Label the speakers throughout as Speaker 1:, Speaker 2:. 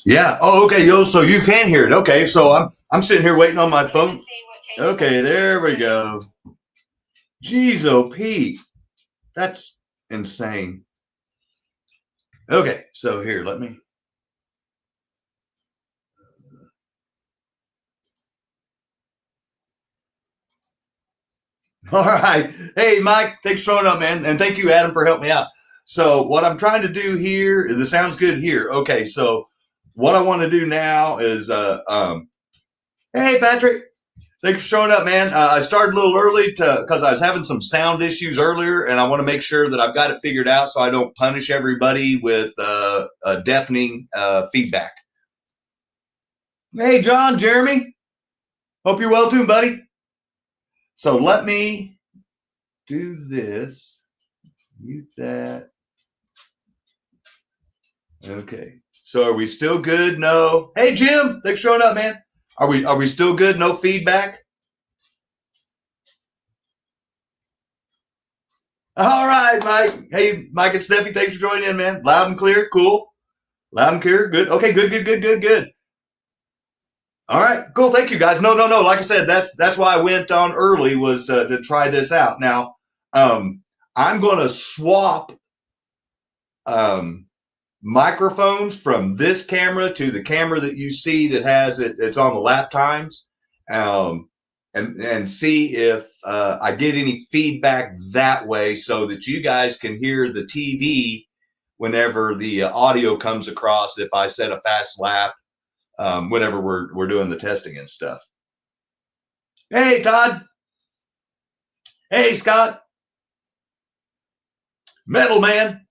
Speaker 1: Yeah. Oh, okay, yo. So you can hear it. Okay. So I'm sitting here waiting on my phone. Okay, there we go. Jeez, oh Pete, that's insane. Okay, so here, let me. All right. Hey, Mike, thanks for showing up, man, and thank you, Adam, for helping me out. So what I'm trying to do here, this sounds good here. Okay, so what I want to do now is, hey, Patrick. Thanks for showing up, man. I started a little early because I was having some sound issues earlier, and I want to make sure that I've got it figured out so I don't punish everybody with deafening feedback. Hey, John, Jeremy. Hope you're well too, buddy. So let me do this. Mute that. Okay. So are we still good? No. Hey, Jim. Thanks for showing up, man. Are we still good? No feedback? All right, Mike. Hey, Mike and Steffi, thanks for joining in, man. Loud and clear. Cool. Loud and clear. Good. Okay, good. All right, cool. Thank you, guys. No. Like I said, that's why I went on early was to try this out. Now, I'm going to swap microphones from this camera to the camera that you see that has it. It's on the lap times, and see if I get any feedback that way, so that you guys can hear the TV whenever the audio comes across. If I set a fast lap. Whenever we're doing the testing and stuff. Hey, Todd. Hey, Scott. Metal Man.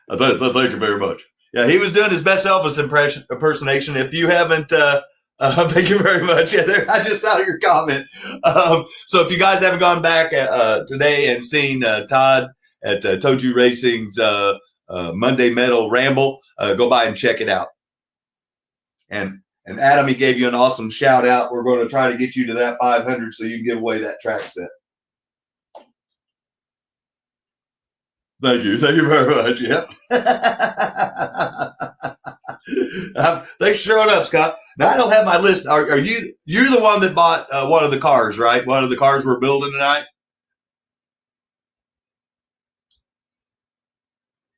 Speaker 1: Thank you very much. Yeah, he was doing his best Elvis impersonation. If you haven't, thank you very much. Yeah, I just saw your comment. So if you guys haven't gone back today and seen Todd at Toju Racing's Monday Metal Ramble, go by and check it out. And Adam, he gave you an awesome shout out. We're going to try to get you to that 500 so you can give away that track set. Thank you very much. Yep. Thanks for showing up, Scott. Now I don't have my list. Are you're the one that bought one of the cars, right? One of the cars we're building tonight.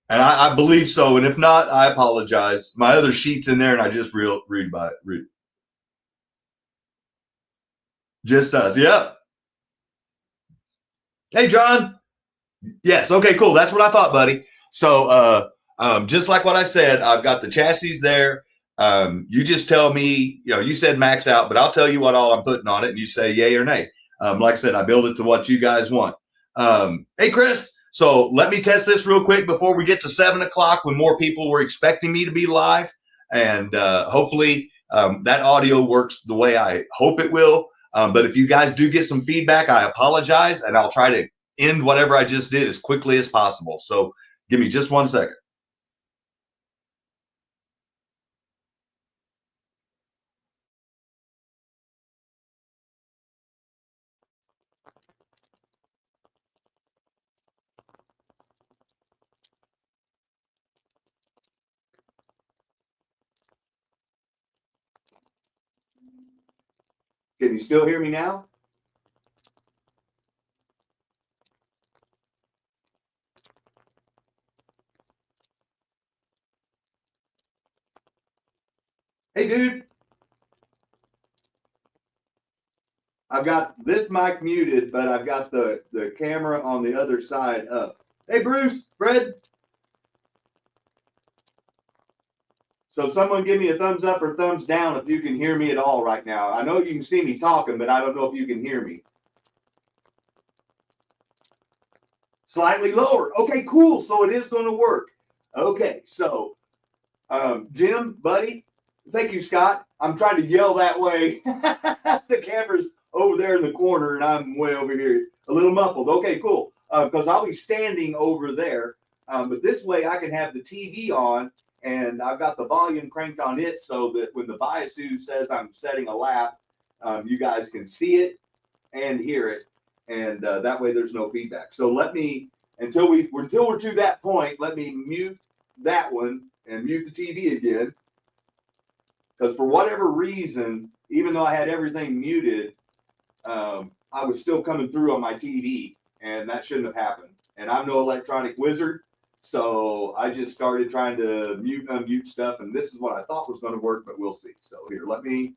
Speaker 1: And I believe so. And if not, I apologize. My other sheet's in there, and I just read by it. Just us. Yep. Hey, John. Yes. Okay, cool. That's what I thought, buddy. So, just like what I said, I've got the chassis there. You just tell me, you said max out, but I'll tell you what all I'm putting on it, and you say yay or nay. Like I said, I build it to what you guys want. Hey, Chris. So let me test this real quick before we get to 7 o'clock when more people were expecting me to be live. And hopefully that audio works the way I hope it will. But if you guys do get some feedback, I apologize, and I'll try to end whatever I just did as quickly as possible. So give me just 1 second. Can you still hear me now? Hey, dude. I've got this mic muted, but I've got the camera on the other side up. Hey, Bruce, Fred. So someone give me a thumbs up or thumbs down if you can hear me at all right now. I know you can see me talking, but I don't know if you can hear me. Slightly lower. Okay, cool. So it is going to work. Okay, so Jim, buddy, thank you, Scott. I'm trying to yell that way. The camera's over there in the corner, and I'm way over here, a little muffled. Okay, cool. Because I'll be standing over there. But this way I can have the TV on, and I've got the volume cranked on it so that when the biasu says I'm setting a lap, you guys can see it and hear it. And that way there's no feedback. So let me, until we're to that point, let me mute that one and mute the TV again. because for whatever reason, even though I had everything muted, I was still coming through on my TV, and that shouldn't have happened. And I'm no electronic wizard, so I just started trying to mute and unmute stuff, and this is what I thought was going to work, but we'll see. So here, let me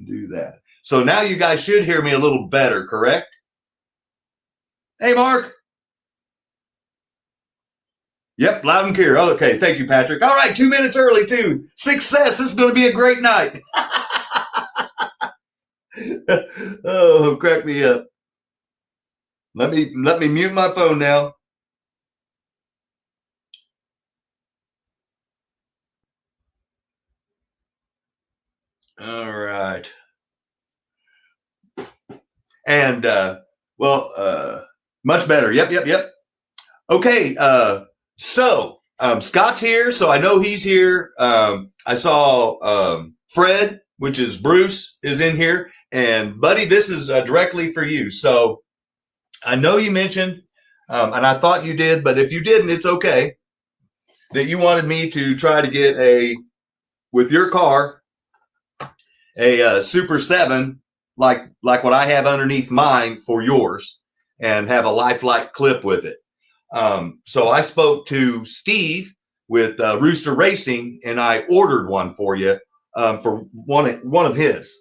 Speaker 1: do that. So now you guys should hear me a little better, correct? Hey, Mark. Yep, loud and clear. Okay, thank you, Patrick. All right, 2 minutes early, too. Success. This is going to be a great night. Oh, crack me up. Let me mute my phone now. All right. And much better. Yep. Okay. So Scott's here, so I know he's here. I saw Fred, which is Bruce, is in here. And buddy, this is directly for you. So I know you mentioned, and I thought you did, but if you didn't, it's okay, that you wanted me to try to get with your car, a Super 7, like what I have underneath mine for yours, and have a lifelike clip with it. So I spoke to Steve with Rooster Racing, and I ordered one for you for one of his.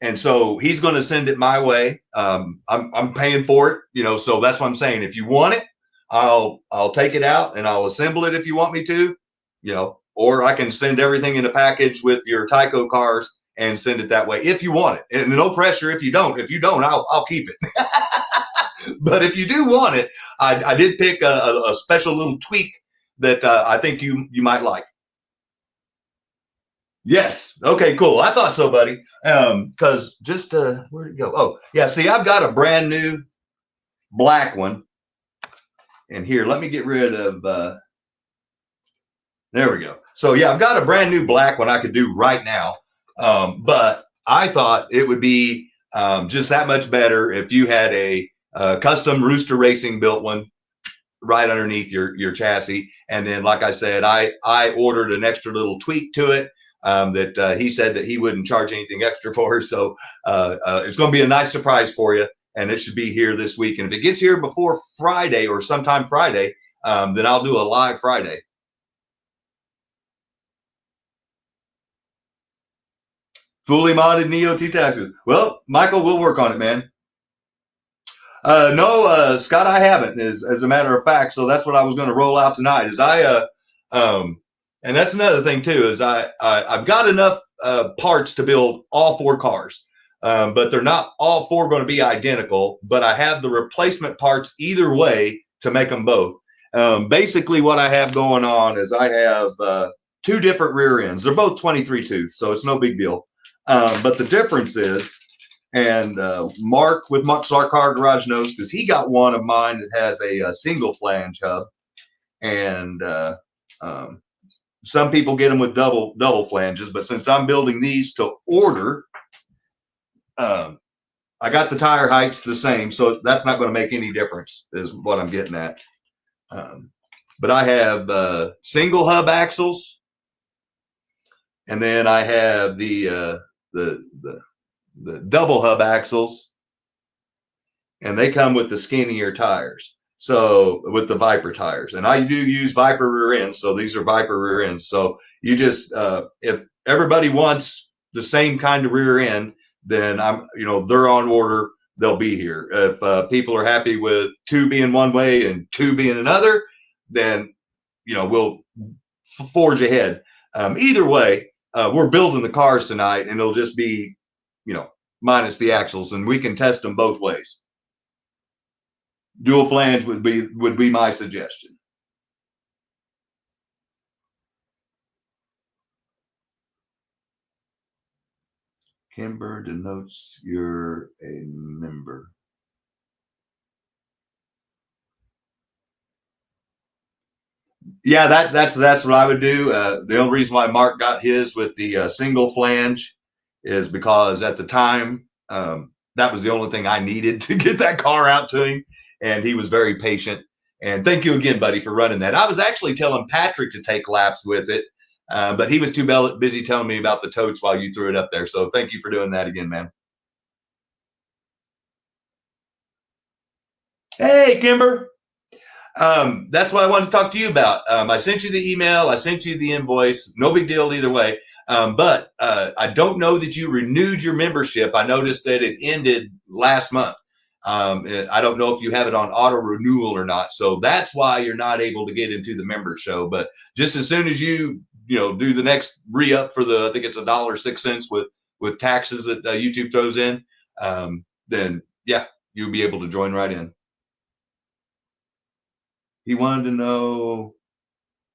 Speaker 1: And so he's going to send it my way. I'm paying for it, so that's what I'm saying. If you want it, I'll take it out and I'll assemble it if you want me to, or I can send everything in a package with your TYCO cars and send it that way if you want it. And no pressure if you don't. If you don't, I'll keep it. But if you do want it, I did pick a special little tweak that I think you might like. Yes. Okay, cool. I thought so, buddy. Because just where'd it go? Oh, yeah. See, I've got a brand new black one. And here, let me get rid of there we go. So yeah, I've got a brand new black one I could do right now. But I thought it would be just that much better if you had a custom Rooster Racing built one right underneath your chassis. And then, like I said, I ordered an extra little tweak to it that he said that he wouldn't charge anything extra for. So it's going to be a nice surprise for you. And it should be here this week. And if it gets here before Friday or sometime Friday, then I'll do a live Friday. Fully modded Neo T-Taxes. Well, Michael, we'll work on it, man. No, Scott, I haven't, as a matter of fact. So that's what I was going to roll out tonight. And that's another thing too, is I've got enough parts to build all 4 cars, but they're not all 4 going to be identical. But I have the replacement parts either way to make them both. Basically, what I have going on is I have 2 different rear ends. They're both 23 tooth, so it's no big deal. But the difference is, and Mark with Mark's Car Garage knows, because he got one of mine that has a single flange hub, and some people get them with double flanges. But since I'm building these to order, I got the tire heights the same, so that's not going to make any difference, is what I'm getting at. But I have single hub axles, and then I have the double hub axles, and they come with the skinnier tires. So with the Viper tires, and I do use Viper rear ends. So these are Viper rear ends. So you just, if everybody wants the same kind of rear end, then they're on order. They'll be here. If people are happy with 2 being one way and 2 being another, then, we'll forge ahead. Either way, we're building the cars tonight, and it'll just be, minus the axles, and we can test them both ways. Dual flange would be my suggestion. Kimber denotes you're a member. Yeah, that's what I would do. The only reason why Mark got his with the single flange is because at the time that was the only thing I needed to get that car out to him, and he was very patient. And thank you again, buddy, for running that. I was actually telling Patrick to take laps with it, but he was too busy telling me about the totes while you threw it up there. So thank you for doing that again, man. Hey, Kimber. That's what I wanted to talk to you about. I sent you the email. I sent you the invoice. No big deal either way. But I don't know that you renewed your membership. I noticed that it ended last month. I don't know if you have it on auto renewal or not. So that's why you're not able to get into the member show. But just as soon as you do the next re-up for I think it's $1.06 with taxes that YouTube throws in, then yeah, you'll be able to join right in. He wanted to know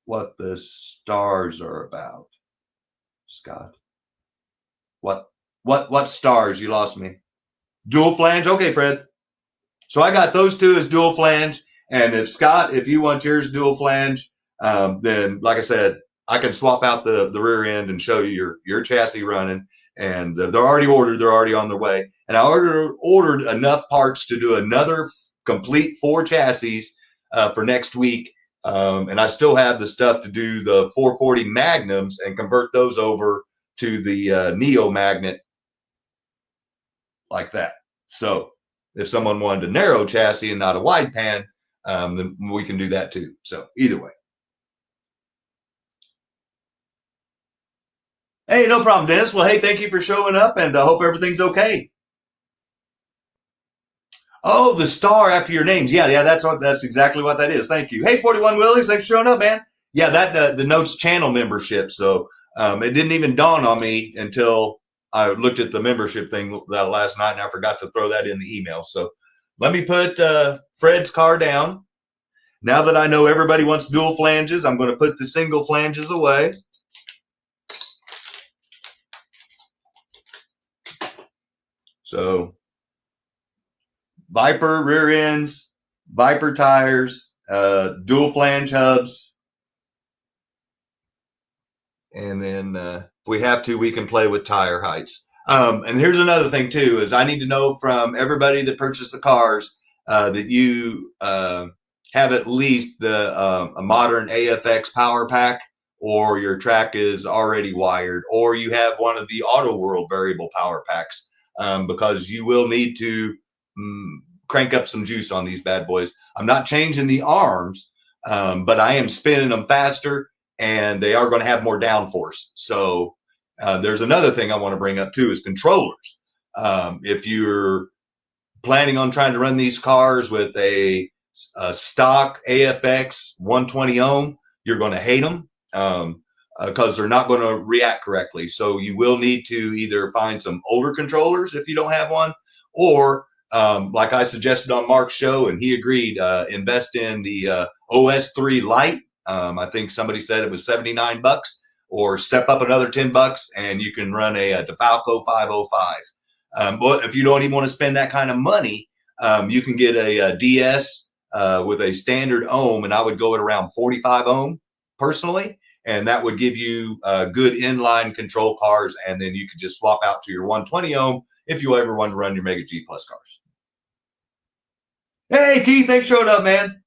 Speaker 1: what the stars are about. Scott. What stars? You lost me. Dual flange? Okay, Fred. So I got those two as dual flange. And if Scott, if you want yours dual flange, then like I said, I can swap out the rear end and show you your chassis running. And they're already ordered. They're already on their way. And I ordered enough parts to do another complete 4 chassis for next week. And I still have the stuff to do the 440 Magnums and convert those over to the Neo Magnet like that. So if someone wanted a narrow chassis and not a wide pan, then we can do that too. So either way. Hey, no problem, Dennis. Well, hey, thank you for showing up, and I hope everything's okay. Oh, the star after your names. Yeah, that's exactly what that is. Thank you. Hey, 41 Willies, thanks for showing up, man. Yeah, that the Notes channel membership. So it didn't even dawn on me until I looked at the membership thing that last night, and I forgot to throw that in the email. So let me put Fred's car down. Now that I know everybody wants dual flanges, I'm going to put the single flanges away. So Viper rear ends, Viper tires, dual flange hubs. And then if we have to, we can play with tire heights. And here's another thing too, is I need to know from everybody that purchased the cars that you have at least a modern AFX power pack, or your track is already wired, or you have one of the Auto World variable power packs, because you will need to crank up some juice on these bad boys. I'm not changing the arms, but I am spinning them faster, and they are going to have more downforce. So there's another thing I want to bring up too, is controllers. If you're planning on trying to run these cars with a stock AFX 120 ohm, you're going to hate them because they're not going to react correctly. So you will need to either find some older controllers if you don't have one, or like I suggested on Mark's show, and he agreed, invest in the OS3 Lite. I think somebody said it was $79, or step up another $10 and you can run a TYCO 505. But if you don't even want to spend that kind of money, you can get a DS with a standard ohm, and I would go at around 45 ohm personally, and that would give you good inline control cars, and then you could just swap out to your 120 ohm if you ever want to run your Mega G Plus cars. Hey, Keith, thanks for showing up, man.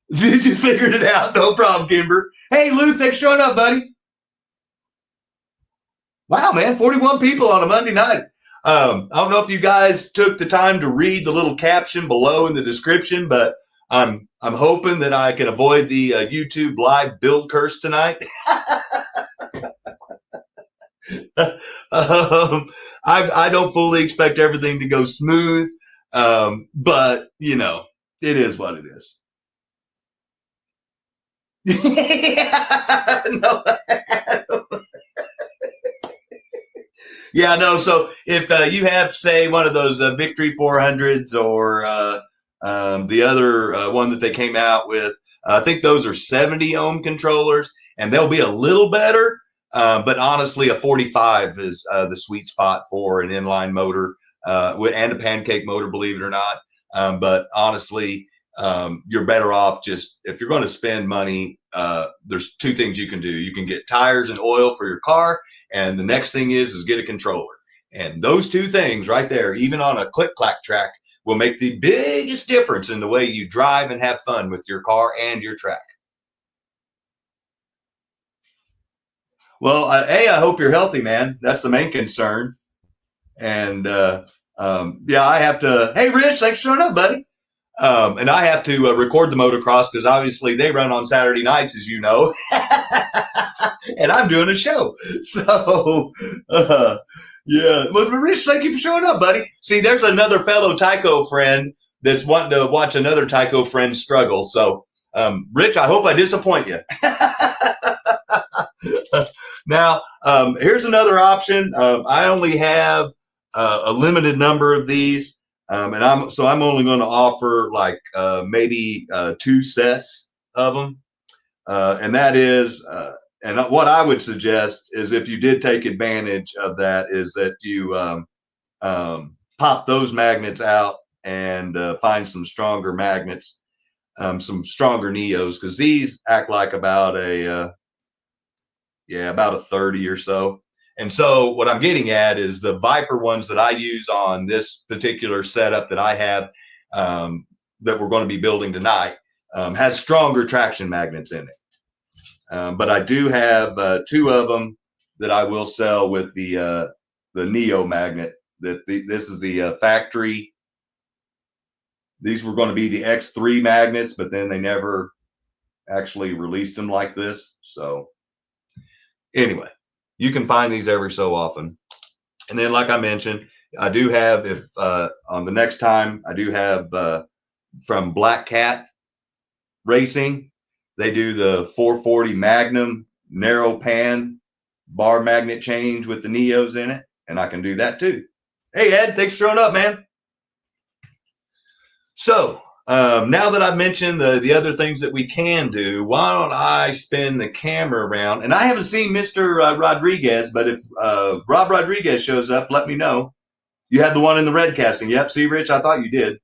Speaker 1: You just figured it out. No problem, Kimber. Hey, Luke, thanks for showing up, buddy. Wow, man, 41 people on a Monday night. I don't know if you guys took the time to read the little caption below in the description, but I'm hoping that I can avoid the YouTube live build curse tonight. I don't fully expect everything to go smooth, but you know, it is what it is. Yeah, no. Yeah, no. So if you have, say, one of those Victory 400s, or the other one that they came out with, I think those are 70 ohm controllers, and they'll be a little better. But honestly, a 45 is the sweet spot for an inline motor and a pancake motor, believe it or not. But honestly, you're better off just, if you're going to spend money, there's 2 things you can do. You can get tires and oil for your car, and the next thing is get a controller. And those 2 things right there, even on a click-clack track, will make the biggest difference in the way you drive and have fun with your car and your track. Well, I hope you're healthy, man. That's the main concern. And yeah, I have to. Hey, Rich, thanks for showing up, buddy. And I have to record the motocross because obviously they run on Saturday nights, as you know. And I'm doing a show. So, yeah. Well, Rich, thank you for showing up, buddy. See, there's another fellow TYCO friend that's wanting to watch another TYCO friend struggle. So, Rich, I hope I disappoint you. Now, here's another option. I only have a limited number of these. And I'm only going to offer like maybe 2 sets of them. And that is, and what I would suggest is if you did take advantage of that, is that you pop those magnets out and find some stronger magnets, some stronger Neos, because these act like about a 30 or so. And so what I'm getting at is the Viper ones that I use on this particular setup that I have that we're going to be building tonight has stronger traction magnets in it. But I do have 2 of them that I will sell with the Neo magnet. This is the factory. These were going to be the X3 magnets, but then they never actually released them like this. So anyway, you can find these every so often. And then, like I mentioned, I do have, if on the next time, I do have from Black Cat Racing, they do the 440 Magnum narrow pan bar magnet change with the Neos in it, and I can do that too. Hey, Ed, thanks for showing up, man. So now that I've mentioned the other things that we can do, why don't I spin the camera around? And I haven't seen Mr. Rodriguez, but if Rob Rodriguez shows up, let me know. You had the one in the red casting. Yep. See, Rich, I thought you did.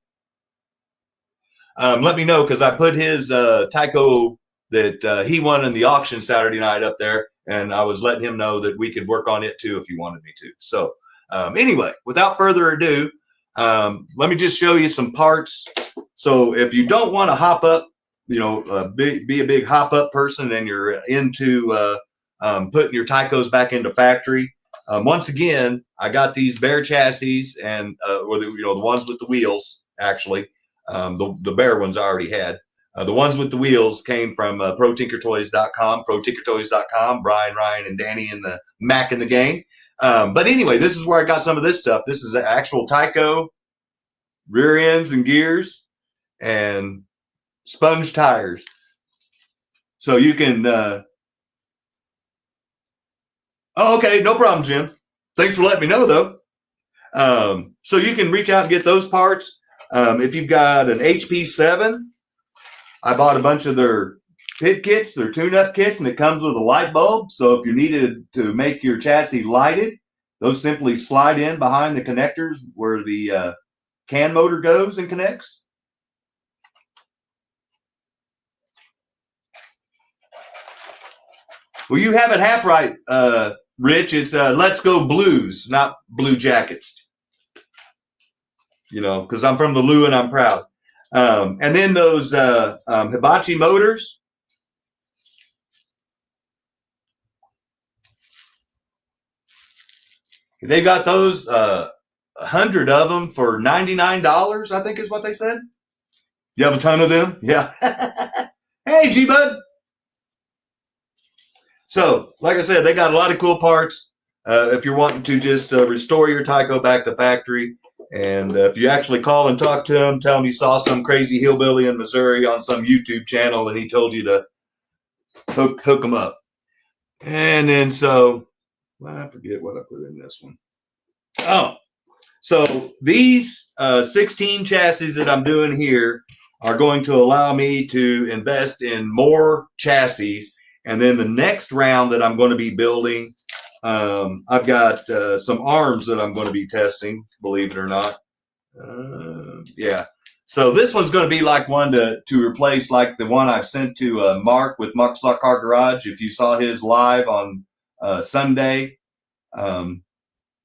Speaker 1: Let me know, because I put his TYCO that he won in the auction Saturday night up there, and I was letting him know that we could work on it too if you wanted me to. So anyway, without further ado, let me just show you some parts. So if you don't want to hop up, be a big hop up person, and you're into putting your TYCOs back into factory, once again, I got these bare chassis, and or the ones with the wheels. Actually, the bare ones I already had. The ones with the wheels came from ProTinkerToys.com, ProTinkerToys.com, Brian, Ryan, and Danny in the Mac in the gang. But anyway, this is where I got some of this stuff. This is the actual TYCO rear ends and gears and sponge tires. So you can, oh, okay, no problem, Jim. Thanks for letting me know, though. So you can reach out and get those parts. If you've got an HP7, I bought a bunch of their pit kits, their tune-up kits, and it comes with a light bulb. So if you needed to make your chassis lighted, those simply slide in behind the connectors where the can motor goes and connects. Well, you have it half right, Rich. It's Let's Go Blues, not Blue Jackets. Because I'm from the Lou and I'm proud. And then those Hibachi motors. They got those 100 of them for $99, I think is what they said. You have a ton of them? Yeah. Hey, G-Bud. So, like I said, they got a lot of cool parts. If you're wanting to just restore your TYCO back to factory, and if you actually call and talk to him, tell him you saw some crazy hillbilly in Missouri on some YouTube channel, and he told you to hook him up. And then I forget what I put in this one. Oh, so these 16 chassis that I'm doing here are going to allow me to invest in more chassis. And then the next round that I'm going to be building, I've got some arms that I'm going to be testing, believe it or not. Yeah. So this one's going to be like one to replace like the one I've sent to Mark with Mark's Lock Car Garage. If you saw his live on Sunday,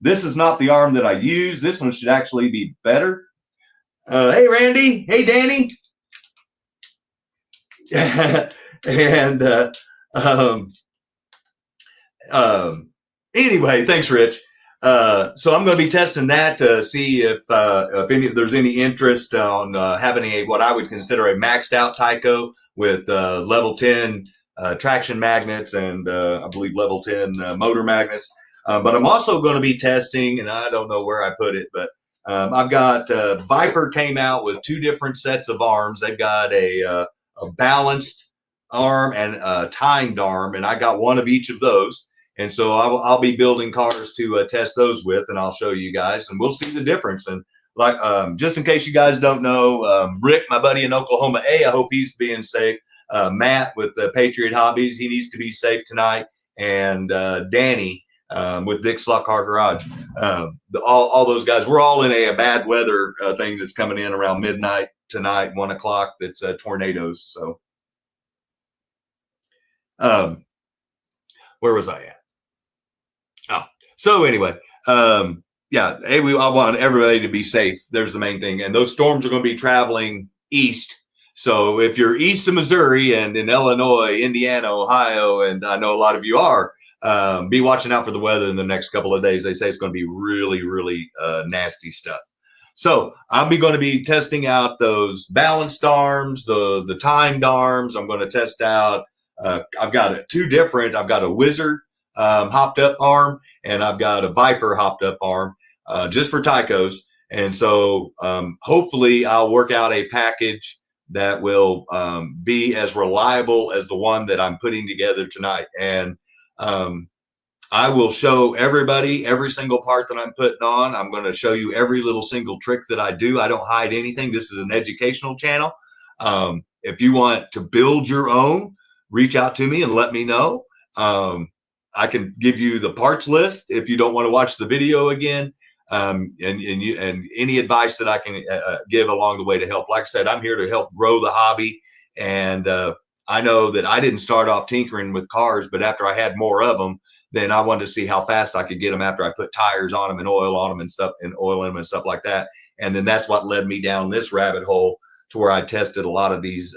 Speaker 1: this is not the arm that I use. This one should actually be better. Hey, Randy. Hey, Danny. and um, um, anyway, thanks, Rich. So I'm going to be testing that to see if there's any interest on having what I would consider a maxed out TYCO with level 10 traction magnets and I believe level 10 motor magnets. But I'm also going to be testing, and I don't know where I put it, but I've got Viper came out with 2 different sets of arms. They've got a balanced arm and a timed arm, and I got one of each of those. And so I'll be building cars to test those with, and I'll show you guys, and we'll see the difference. And like, just in case you guys don't know, Rick, my buddy in Oklahoma, I hope he's being safe. Matt with the Patriot Hobbies, he needs to be safe tonight. And Danny with Dick's Slot Car Garage, all those guys, we're all in a bad weather thing that's coming in around midnight tonight, 1 o'clock. That's tornadoes. So, where was I at? Oh, so anyway, yeah, hey, I want everybody to be safe. There's the main thing. And those storms are going to be traveling east. So if you're east of Missouri and in Illinois, Indiana, Ohio, and I know a lot of you are, be watching out for the weather in the next couple of days. They say it's going to be really, really nasty stuff. So I'm going to be testing out those balanced arms, the timed arms. I'm going to test out. I've got 2 different. I've got a Wizard hopped up arm, and I've got a Viper hopped up arm just for TYCOs. And so hopefully I'll work out a package that will be as reliable as the one that I'm putting together tonight. And I will show everybody every single part that I'm putting on. I'm going to show you every little single trick that I do. I don't hide anything. This is an educational channel. If you want to build your own, reach out to me and let me know. I can give you the parts list if you don't want to watch the video again, and any advice that I can give along the way to help. Like I said, I'm here to help grow the hobby, and I know that I didn't start off tinkering with cars, but after I had more of them, then I wanted to see how fast I could get them after I put tires on them and oil on them and stuff, and oil them and stuff like that. And then that's what led me down this rabbit hole to where I tested a lot of these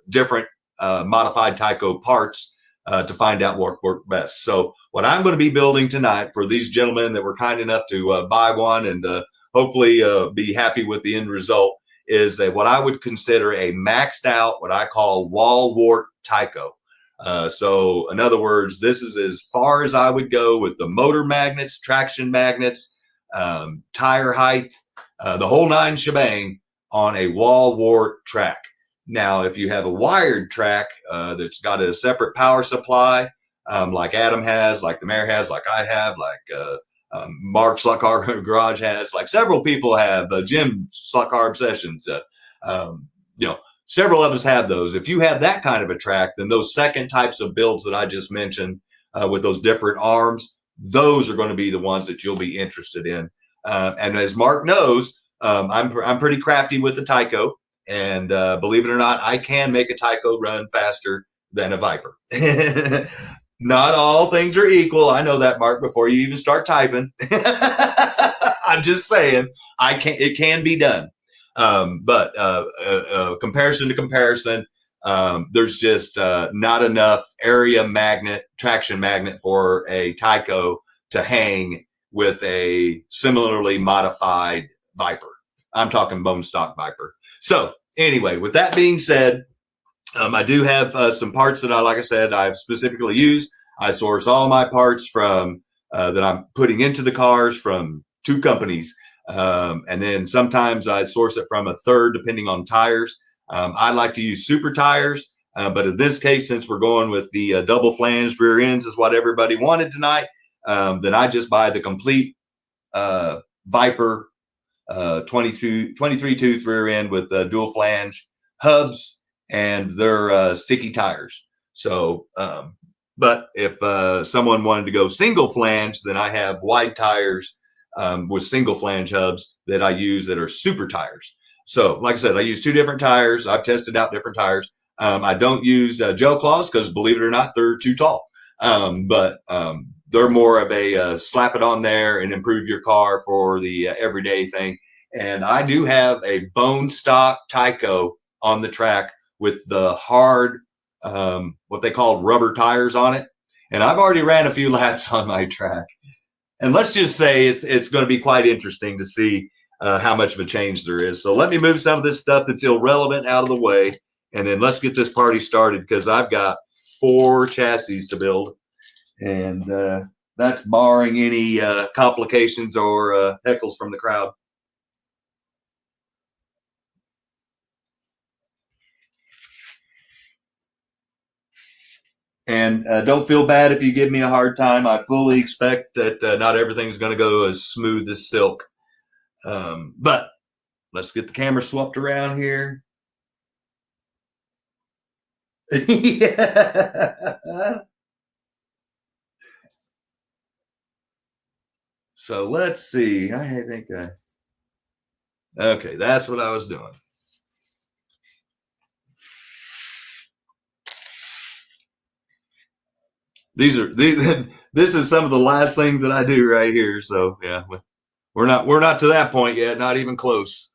Speaker 1: different modified TYCO parts to find out what worked best. So what I'm going to be building tonight for these gentlemen that were kind enough to buy one and hopefully be happy with the end result is what I would consider a maxed out, what I call wall wart TYCO. So in other words, this is as far as I would go with the motor magnets, traction magnets, tire height, the whole 9 shebang on a wall wart track. Now, if you have a wired track that's got a separate power supply, like Adam has, like the mayor has, like I have, like Mark Slot Car Garage has, like several people have, Jim Slot Car Obsessions, several of us have those. If you have that kind of a track, then those second types of builds that I just mentioned with those different arms, those are going to be the ones that you'll be interested in. And as Mark knows, I'm pretty crafty with the TYCO. And believe it or not, I can make a TYCO run faster than a Viper. Not all things are equal. I know that, Mark, before you even start typing. I'm just saying, it can be done. But comparison to comparison, there's just not enough area magnet, traction magnet for a TYCO to hang with a similarly modified Viper. I'm talking bone stock Viper. So anyway, with that being said, I do have some parts that like I said, I've specifically used. I source all my parts from that I'm putting into the cars from 2 companies. And then sometimes I source it from a third, depending on tires. I like to use super tires. But in this case, since we're going with the double flanged rear ends is what everybody wanted tonight, then I just buy the complete Viper 23 tooth rear end with dual flange hubs and their sticky tires. So, but if someone wanted to go single flange, then I have wide tires with single flange hubs that I use that are super tires. So like I said, I use 2 different tires. I've tested out different tires. I don't use gel claws because believe it or not, they're too tall. But they're more of a slap it on there and improve your car for the everyday thing. And I do have a bone stock TYCO on the track with the hard, what they call rubber tires on it. And I've already ran a few laps on my track. And let's just say it's going to be quite interesting to see how much of a change there is. So let me move some of this stuff that's irrelevant out of the way. And then let's get this party started, because I've got 4 chassis to build. And that's barring any complications or heckles from the crowd. And don't feel bad if you give me a hard time. I fully expect that not everything's going to go as smooth as silk. But let's get the camera swapped around here. Yeah. So let's see. I think okay, that's what I was doing. This is some of the last things that I do right here. So yeah, we're not to that point yet, not even close.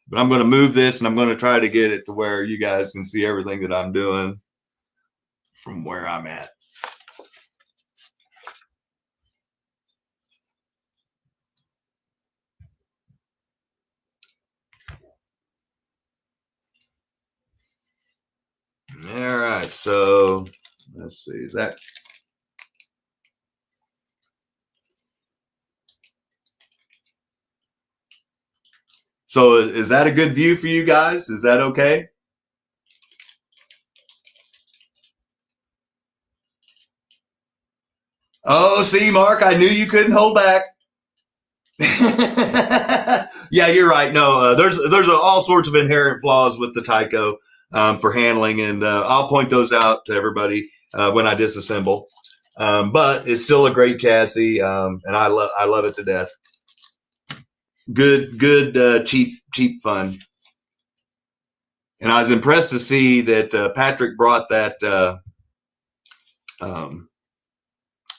Speaker 1: But I'm going to move this, and I'm going to try to get it to where you guys can see everything that I'm doing from where I'm at. All right, so let's see, is that so is that a good view for you guys? Is that okay? Oh, see, Mark, I knew you couldn't hold back. Yeah, you're right. No, there's all sorts of inherent flaws with the TYCO for handling, and I'll point those out to everybody when I disassemble. But it's still a great chassis, and I love it to death. Good, cheap fun. And I was impressed to see that Patrick brought that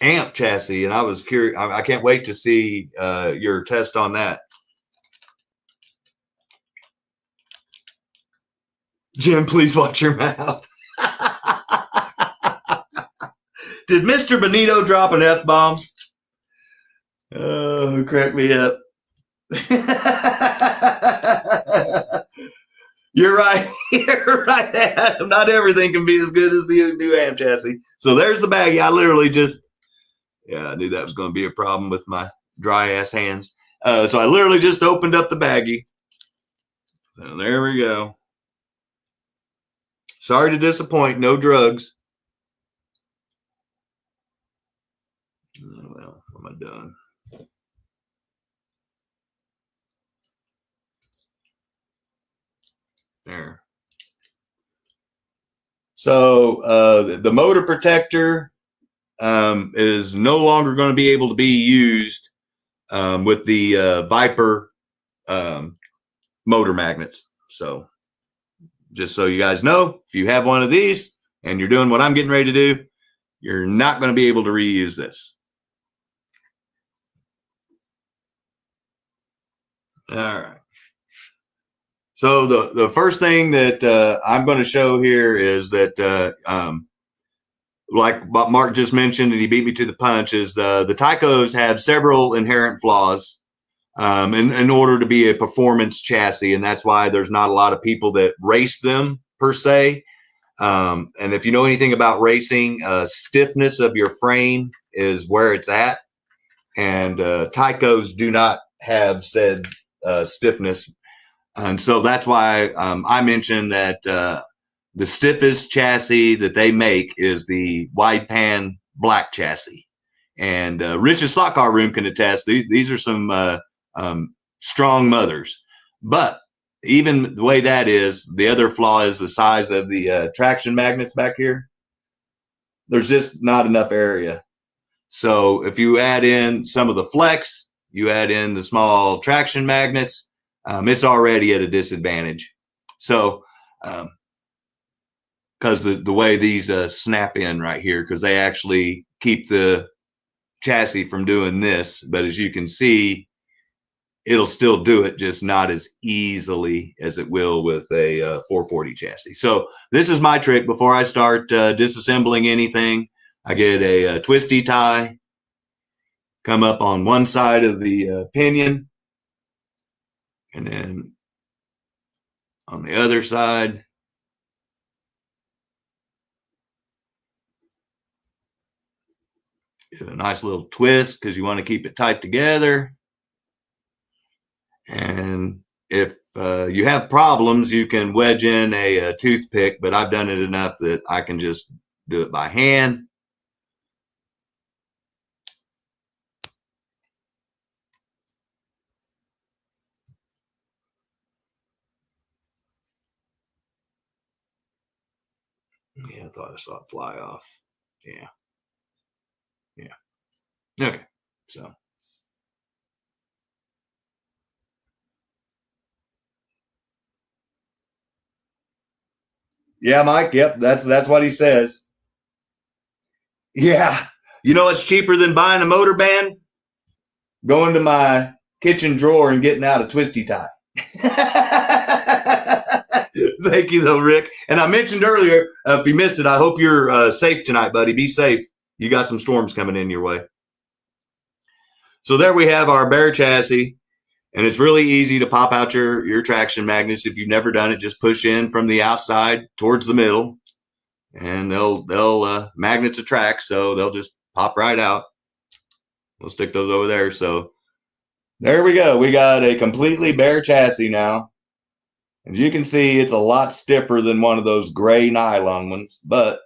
Speaker 1: amp chassis, and I was curious. I can't wait to see your test on that. Jim, please watch your mouth. Did Mr. Benito drop an F-bomb? Oh, crack me up. You're right. You're right, Adam. Not everything can be as good as the new amp chassis. So there's the baggie. I literally just, yeah, I knew that was going to be a problem with my dry ass hands. So I literally just opened up the baggie. So there we go. Sorry to disappoint. No drugs. Oh, well, what am I doing? There. So the motor protector is no longer going to be able to be used with the Viper motor magnets. So just so you guys know, if you have one of these and you're doing what I'm getting ready to do, you're not going to be able to reuse this. All right. So the first thing that I'm going to show here is that, like what Mark just mentioned, and he beat me to the punch, is the TYCOs have several inherent flaws in order to be a performance chassis, and that's why there's not a lot of people that race them per se. And if you know anything about racing, stiffness of your frame is where it's at, and TYCOs do not have said stiffness. And so that's why I mentioned that the stiffest chassis that they make is the wide pan black chassis. And Rich's Slot Car Room can attest, these are some strong mothers. But even the way that is, the other flaw is the size of the traction magnets back here. There's just not enough area. So if you add in some of the flex, you add in the small traction magnets, it's already at a disadvantage. So, because the way these snap in right here, because they actually keep the chassis from doing this. But as you can see, it'll still do it, just not as easily as it will with a 440 chassis. So this is my trick. Before I start disassembling anything, I get a twisty tie, come up on one side of the pinion, and then on the other side, give a nice little twist because you want to keep it tight together. And if you have problems, you can wedge in a toothpick, but I've done it enough that I can just do it by hand. Yeah, I thought I saw it fly off. Yeah. Yeah. Okay. So. Yeah, Mike. Yep. That's what he says. Yeah. You know what's cheaper than buying a motor band? Going to my kitchen drawer and getting out a twisty tie. Thank you, though, Rick. And I mentioned earlier, if you missed it, I hope you're safe tonight, buddy. Be safe. You got some storms coming in your way. So there we have our bare chassis, and it's really easy to pop out your traction magnets. If you've never done it, just push in from the outside towards the middle, and they'll magnets attract, so they'll just pop right out. We'll stick those over there. So there we go. We got a completely bare chassis now. As you can see, it's a lot stiffer than one of those gray nylon ones, but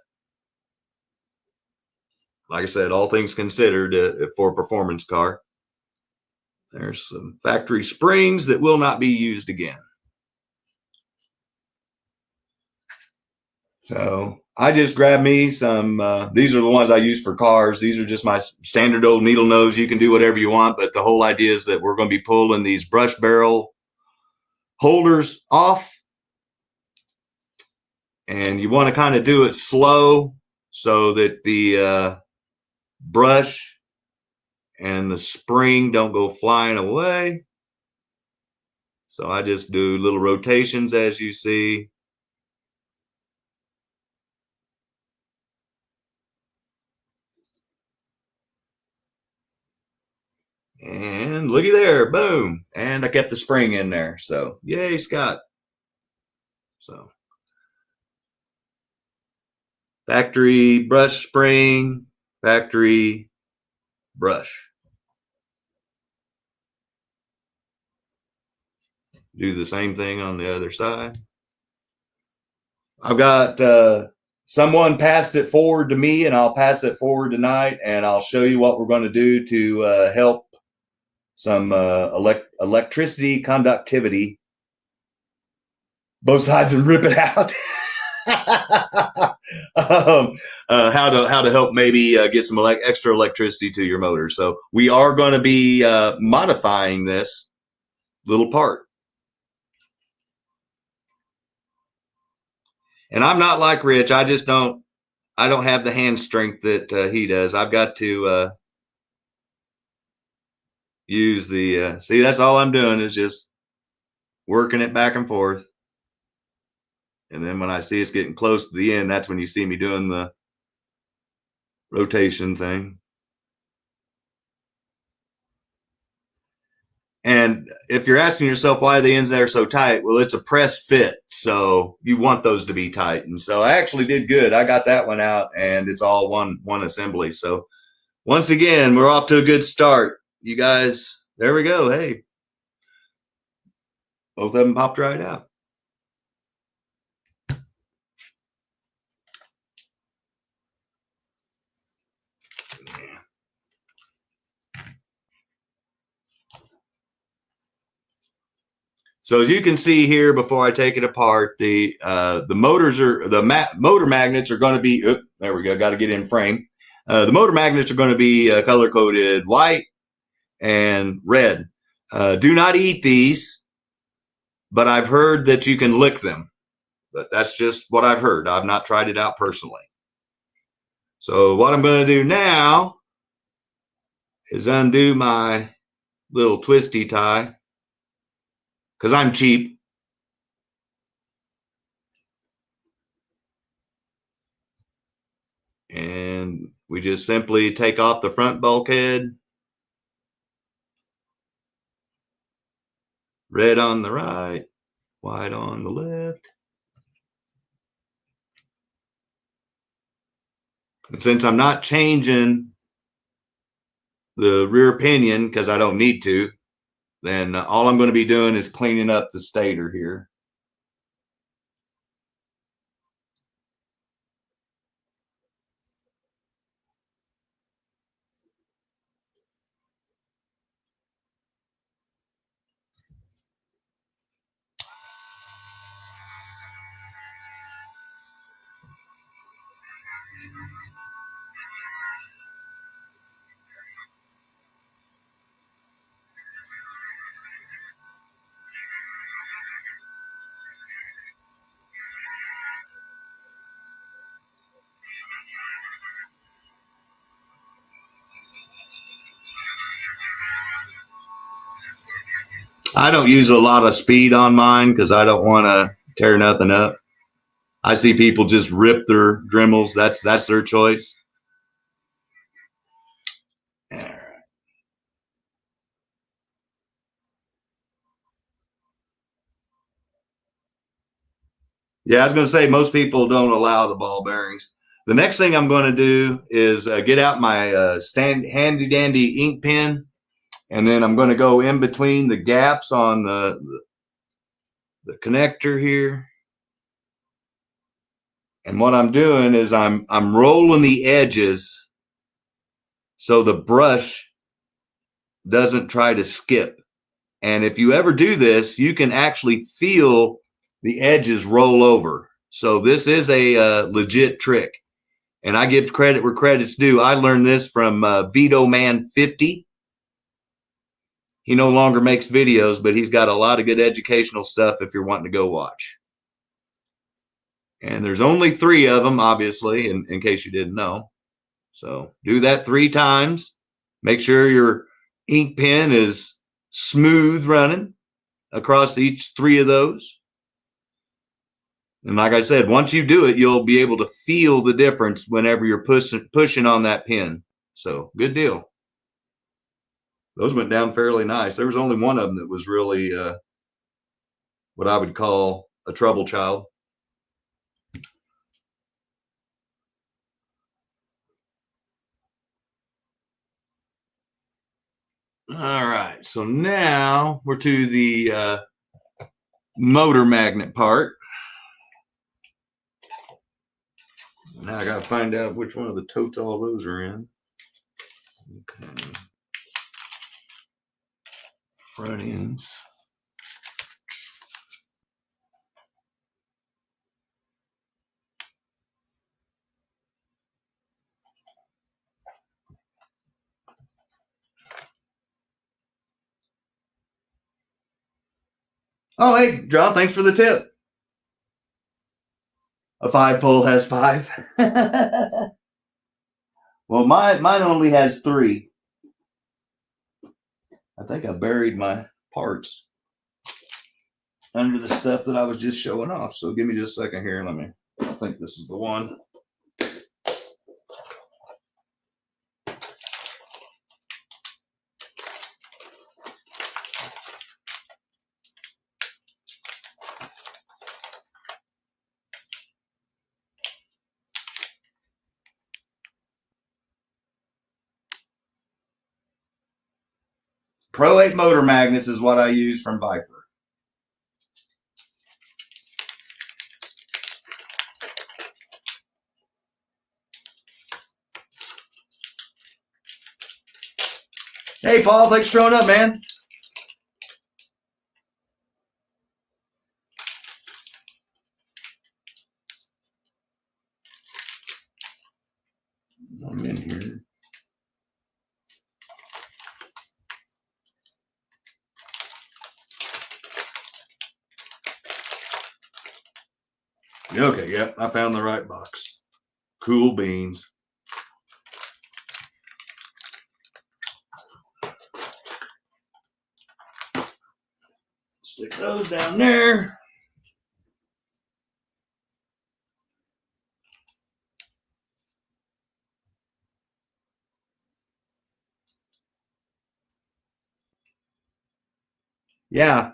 Speaker 1: like I said, all things considered, for a performance car, there's some factory springs that will not be used again. So I just grabbed me some, these are the ones I use for cars. These are just my standard old needle nose. You can do whatever you want, but the whole idea is that we're going to be pulling these brush barrel holders off. And you want to kind of do it slow so that the brush and the spring don't go flying away. So I just do little rotations, as you see. And looky there, boom. And I kept the spring in there. So yay, Scott. So factory brush spring, factory brush. Do the same thing on the other side. I've got someone passed it forward to me, and I'll pass it forward tonight, and I'll show you what we're going to do to help some electricity conductivity, both sides, and rip it out. How to help maybe get some extra electricity to your motor. So we are going to be modifying this little part. And I'm not like Rich. I don't have the hand strength that he does. I've got to use the, see, that's all I'm doing is just working it back and forth. And then when I see it's getting close to the end, that's when you see me doing the rotation thing. And if you're asking yourself why the ends there are so tight, well, it's a press fit. So you want those to be tight. And so I actually did good. I got that one out, and it's all one assembly. So once again, we're off to a good start. You guys, there we go. Hey, both of them popped right out. So as you can see here, before I take it apart, the motors are motor magnets are going to be. Oops, there we go. Got to get in frame. The motor magnets are going to be color coded white and red. Do not eat these, but I've heard that you can lick them. But that's just what I've heard. I've not tried it out personally. So what I'm going to do now is undo my little twisty tie. because I'm cheap. And we just simply take off the front bulkhead. Red on the right, white on the left. And since I'm not changing the rear pinion because I don't need to, then all I'm going to be doing is cleaning up the stator here. I don't use a lot of speed on mine because I don't want to tear nothing up. I see people just rip their Dremels. That's their choice. All right. Yeah, I was going to say most people don't allow the ball bearings. The next thing I'm going to do is get out my handy dandy ink pen, and then I'm going to go in between the gaps on the connector here. And what I'm doing is I'm rolling the edges so the brush doesn't try to skip. And if you ever do this, you can actually feel the edges roll over. So this is a legit trick. And I give credit where credit's due. I learned this from Vito Man 50. He no longer makes videos, but he's got a lot of good educational stuff if you're wanting to go watch. And there's only 3 of them, obviously, in case you didn't know. So do that 3 times. Make sure your ink pen is smooth running across each 3 of those. And like I said, once you do it, you'll be able to feel the difference whenever you're pushing on that pin. So good deal. Those went down fairly nice. There was only one of them that was really what I would call a trouble child. All right, so now we're to the motor magnet part. Now I got to find out which one of the totes all those are in. Okay. Front ends. Oh, hey, John, thanks for the tip. A 5-pole has 5. Well, mine only has 3. I think I buried my parts under the stuff that I was just showing off. So give me just a second here. I think this is the one. Pro 8 motor magnets is what I use from Viper. Hey, Paul, thanks for showing up, man. I'm in here. Okay, yep, I found the right box. Cool beans. Let's Stick those down there. Yeah.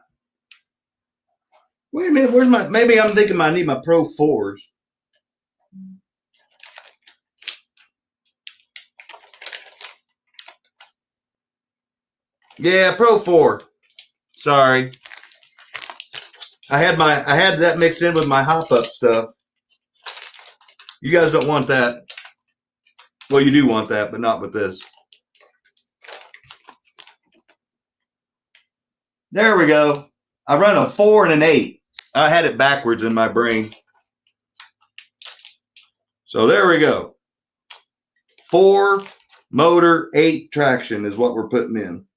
Speaker 1: Wait a minute, where's my, maybe I'm thinking I need my Pro 4s. Yeah, Pro 4. Sorry. I had that mixed in with my hop-up stuff. You guys don't want that. Well, you do want that, but not with this. There we go. I run a 4 and an 8. I had it backwards in my brain. So there we go. 4 motor, 8 traction is what we're putting in.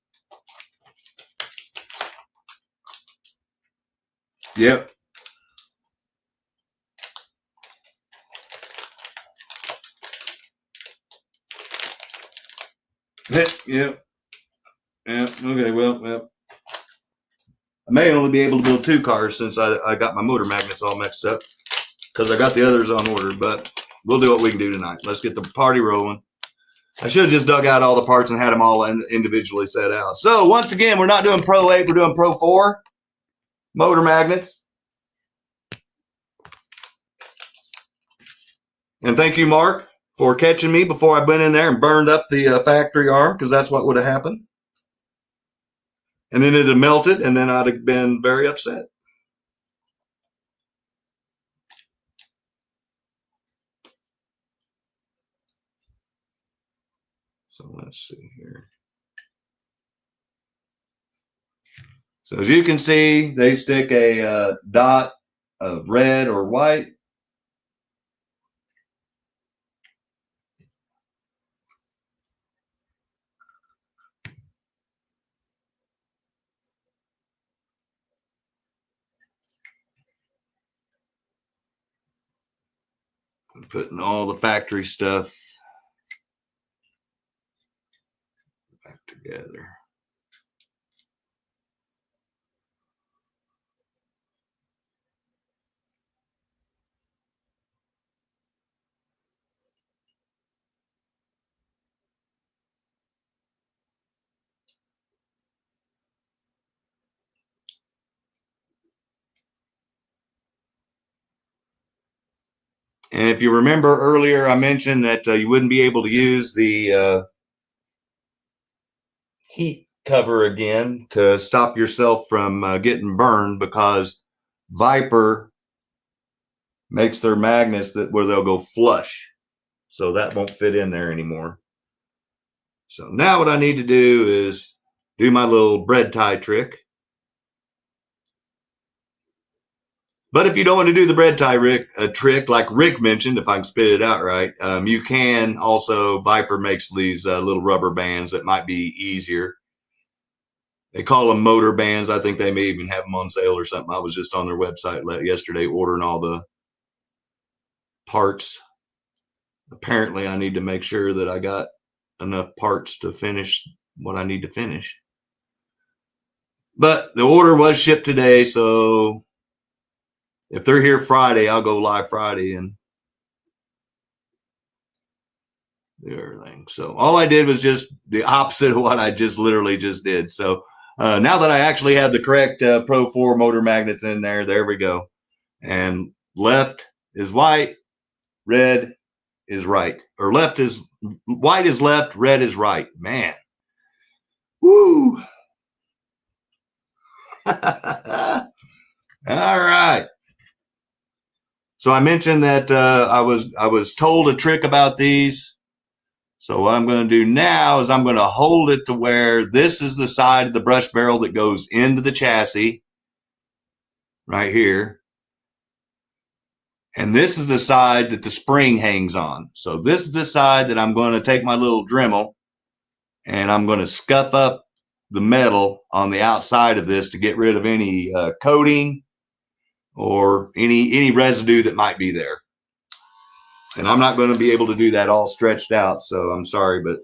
Speaker 1: Yep. Yep. Yep. Okay, well. I may only be able to build 2 cars since I got my motor magnets all mixed up because I got the others on order, but we'll do what we can do tonight. Let's get the party rolling. I should have just dug out all the parts and had them all individually set out. So once again, we're not doing Pro 8, we're doing Pro 4 motor magnets. And thank you, Mark, for catching me before I went in there and burned up the factory arm, because that's what would have happened. And then it'd have melted, and then I'd have been very upset. So let's see here. So as you can see, they stick a dot of red or white. I'm putting all the factory stuff back together. And if you remember earlier, I mentioned that you wouldn't be able to use the heat cover again to stop yourself from getting burned, because Viper makes their magnets that where they'll go flush. So that won't fit in there anymore. So now what I need to do is do my little bread tie trick. But if you don't want to do the bread tie trick like Rick mentioned, if I can spit it out right, you can also, Viper makes these little rubber bands that might be easier. They call them motor bands. I think they may even have them on sale or something. I was just on their website yesterday ordering all the parts. Apparently, I need to make sure that I got enough parts to finish what I need to finish. But the order was shipped today, so if they're here Friday, I'll go live Friday and do everything. So all I did was just the opposite of what I just literally just did. So now that I actually have the correct Pro 4 motor magnets in there, there we go. And left is white, red is right. Or left is, white is left, red is right. Man. Woo. All right. So I mentioned that I was told a trick about these. So what I'm going to do now is I'm going to hold it to where this is the side of the brush barrel that goes into the chassis right here. And this is the side that the spring hangs on. So this is the side that I'm going to take my little Dremel and I'm going to scuff up the metal on the outside of this to get rid of any coating or any residue that might be there. And I'm not going to be able to do that all stretched out, so I'm sorry, but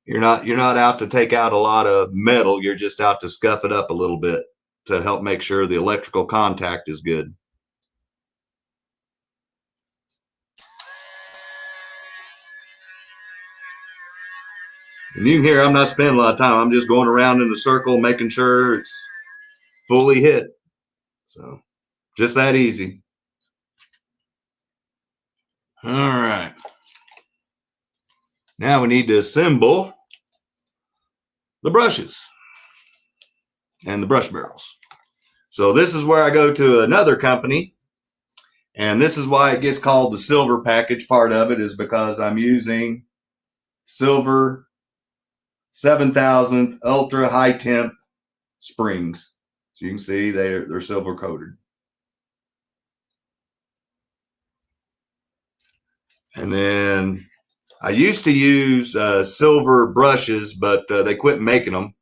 Speaker 1: You're not out to take out a lot of metal. You're just out to scuff it up a little bit to help make sure the electrical contact is good. And you can hear I'm not spending a lot of time. I'm just going around in a circle, making sure it's fully hit. So just that easy. All right. Now we need to assemble the brushes and the brush barrels. So this is where I go to another company, and this is why it gets called the silver package. Part of it is because I'm using silver 7,000 ultra high temp springs. So you can see they're silver coated. And then I used to use silver brushes, but they quit making them.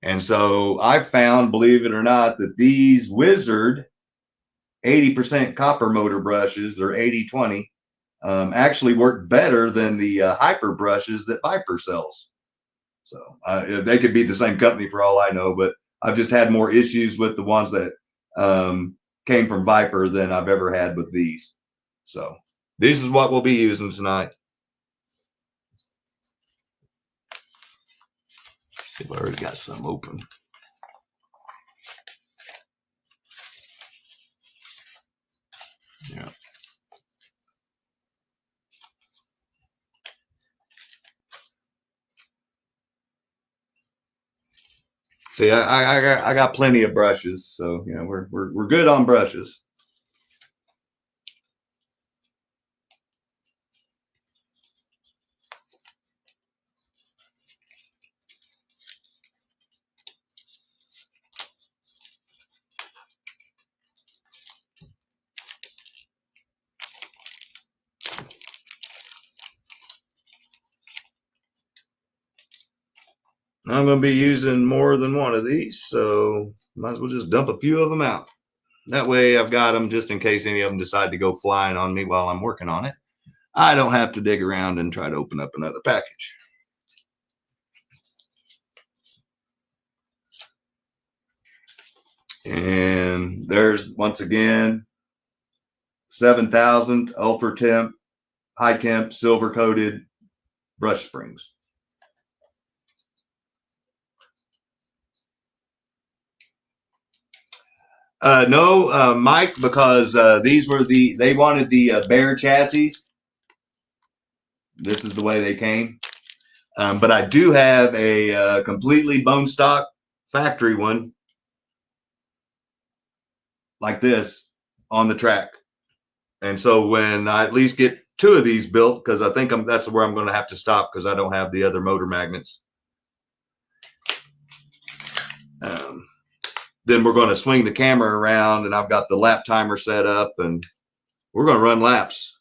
Speaker 1: And so I found, believe it or not, that these Wizard 80% copper motor brushes, they're 80/20, actually work better than the hyper brushes that Viper sells. So they could be the same company for all I know, but I've just had more issues with the ones that came from Viper than I've ever had with these. So this is what we'll be using tonight. Let's see if I already got some open. Yeah. See, I got plenty of brushes, so you know we're good on brushes. I'm going to be using more than one of these, so might as well just dump a few of them out. That way I've got them just in case any of them decide to go flying on me while I'm working on it. I don't have to dig around and try to open up another package. And there's, once again, 7,000 ultra temp, high temp, silver coated brush springs. No, Mike, because these were they wanted the bare chassis. This is the way they came. But I do have a completely bone stock factory one like this on the track. And so when I at least get two of these built, because I think that's where I'm going to have to stop because I don't have the other motor magnets. Then we're going to swing the camera around, and I've got the lap timer set up, and we're going to run laps.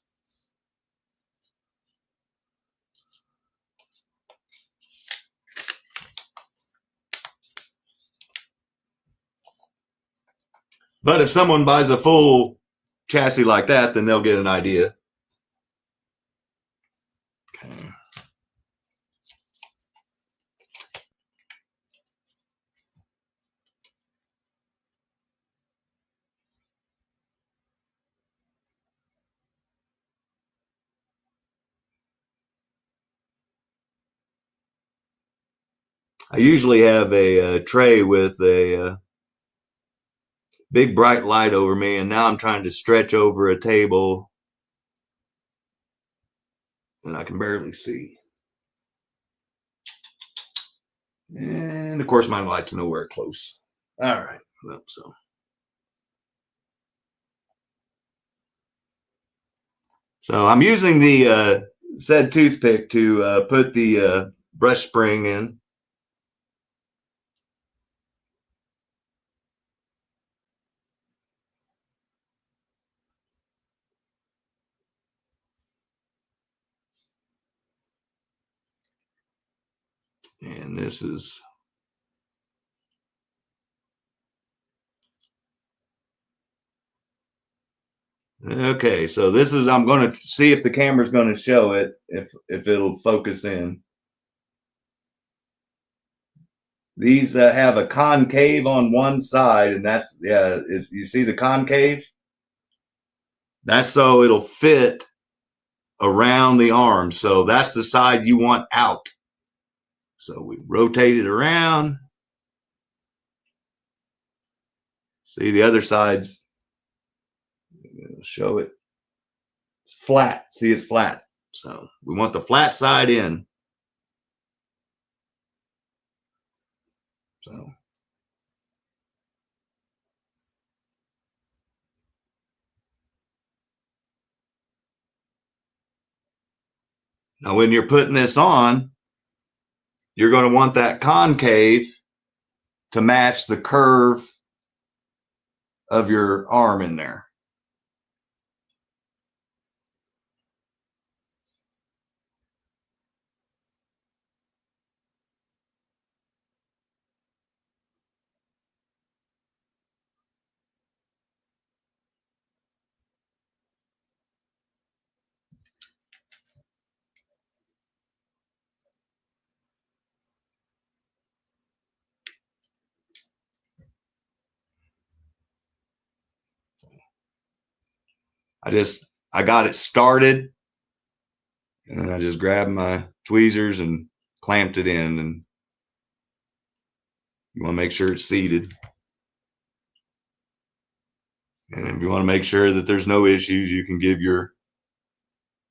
Speaker 1: But if someone buys a full chassis like that, then they'll get an idea. Okay. I usually have a tray with a big bright light over me, and now I'm trying to stretch over a table and I can barely see. And of course, my light's nowhere close. All right. Well, so I'm using the said toothpick to put the brush spring in. And this is okay. So this is, I'm going to see if the camera's going to show it, if it'll focus in. these have a concave on one side, and that's you see the concave? That's so it'll fit around the arm. So that's the side you want out. So we rotate it around. See the other side's, show it. It's flat. See, it's flat. So we want the flat side in. So now when you're putting this on, you're going to want that concave to match the curve of your arm in there. I got it started, and I just grabbed my tweezers and clamped it in, and you want to make sure it's seated. And if you want to make sure that there's no issues, you can give your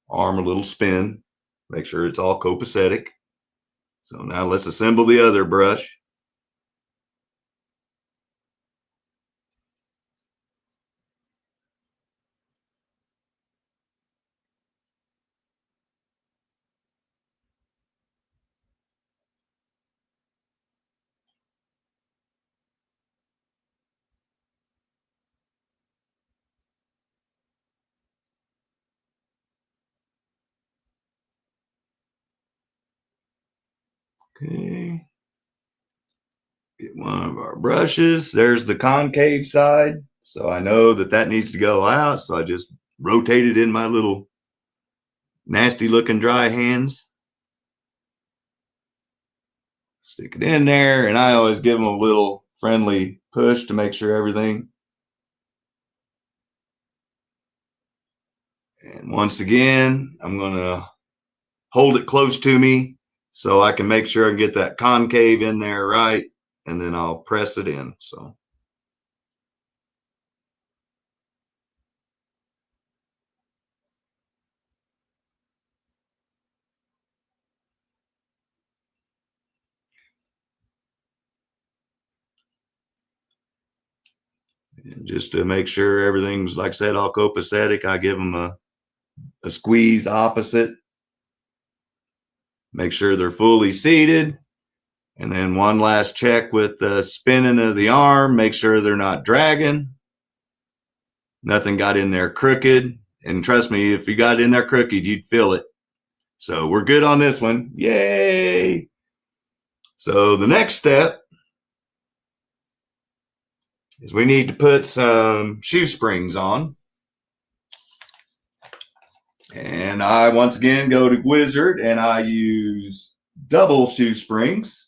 Speaker 1: arm a little spin. Make sure it's all copacetic. So now let's assemble the other brush. Okay. Get one of our brushes. There's the concave side. So I know that that needs to go out. So I just rotate it in my little nasty looking dry hands. Stick it in there. And I always give them a little friendly push to make sure everything. And once again, I'm going to hold it close to me so I can make sure I can get that concave in there right. And then I'll press it in. So. And just to make sure everything's, like I said, all copacetic, I give them a squeeze opposite. Make sure they're fully seated. And then one last check with the spinning of the arm. Make sure they're not dragging. Nothing got in there crooked. And trust me, if you got in there crooked, you'd feel it. So we're good on this one. Yay! So the next step is we need to put some shoe springs on. And I once again go to Wizard and I use double shoe springs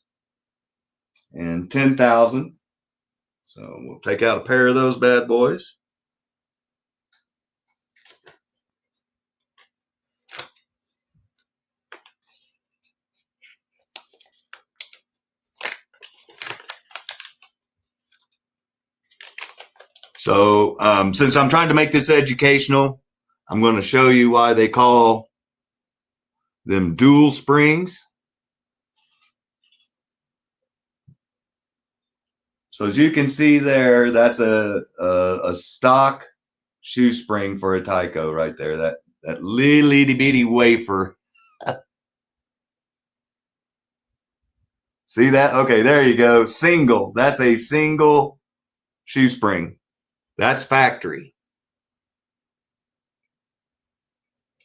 Speaker 1: and 10,000. So we'll take out a pair of those bad boys. So since I'm trying to make this educational, I'm going to show you why they call them dual springs. So as you can see there, that's a stock shoe spring for a TYCO right there. That little itty bitty wafer. See that? Okay, there you go. Single. That's a single shoe spring. That's factory.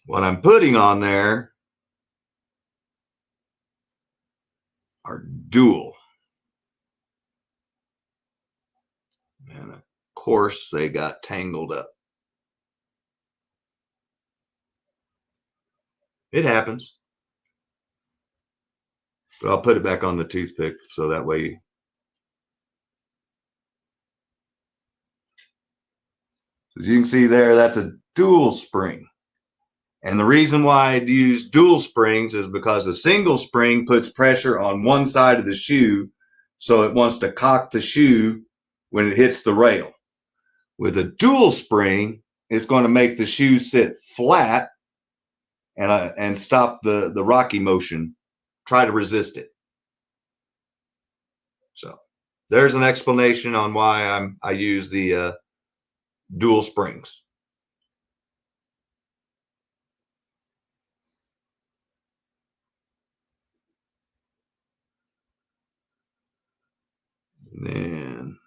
Speaker 1: What I'm putting on there are dual. And of course, they got tangled up. It happens. But I'll put it back on the toothpick so that way As you can see there, that's a dual spring. And the reason why I use dual springs is because a single spring puts pressure on one side of the shoe, so it wants to cock the shoe when it hits the rail. With a dual spring, it's going to make the shoe sit flat and stop the rocky motion. Try to resist it. So there's an explanation on why I use the dual springs. And then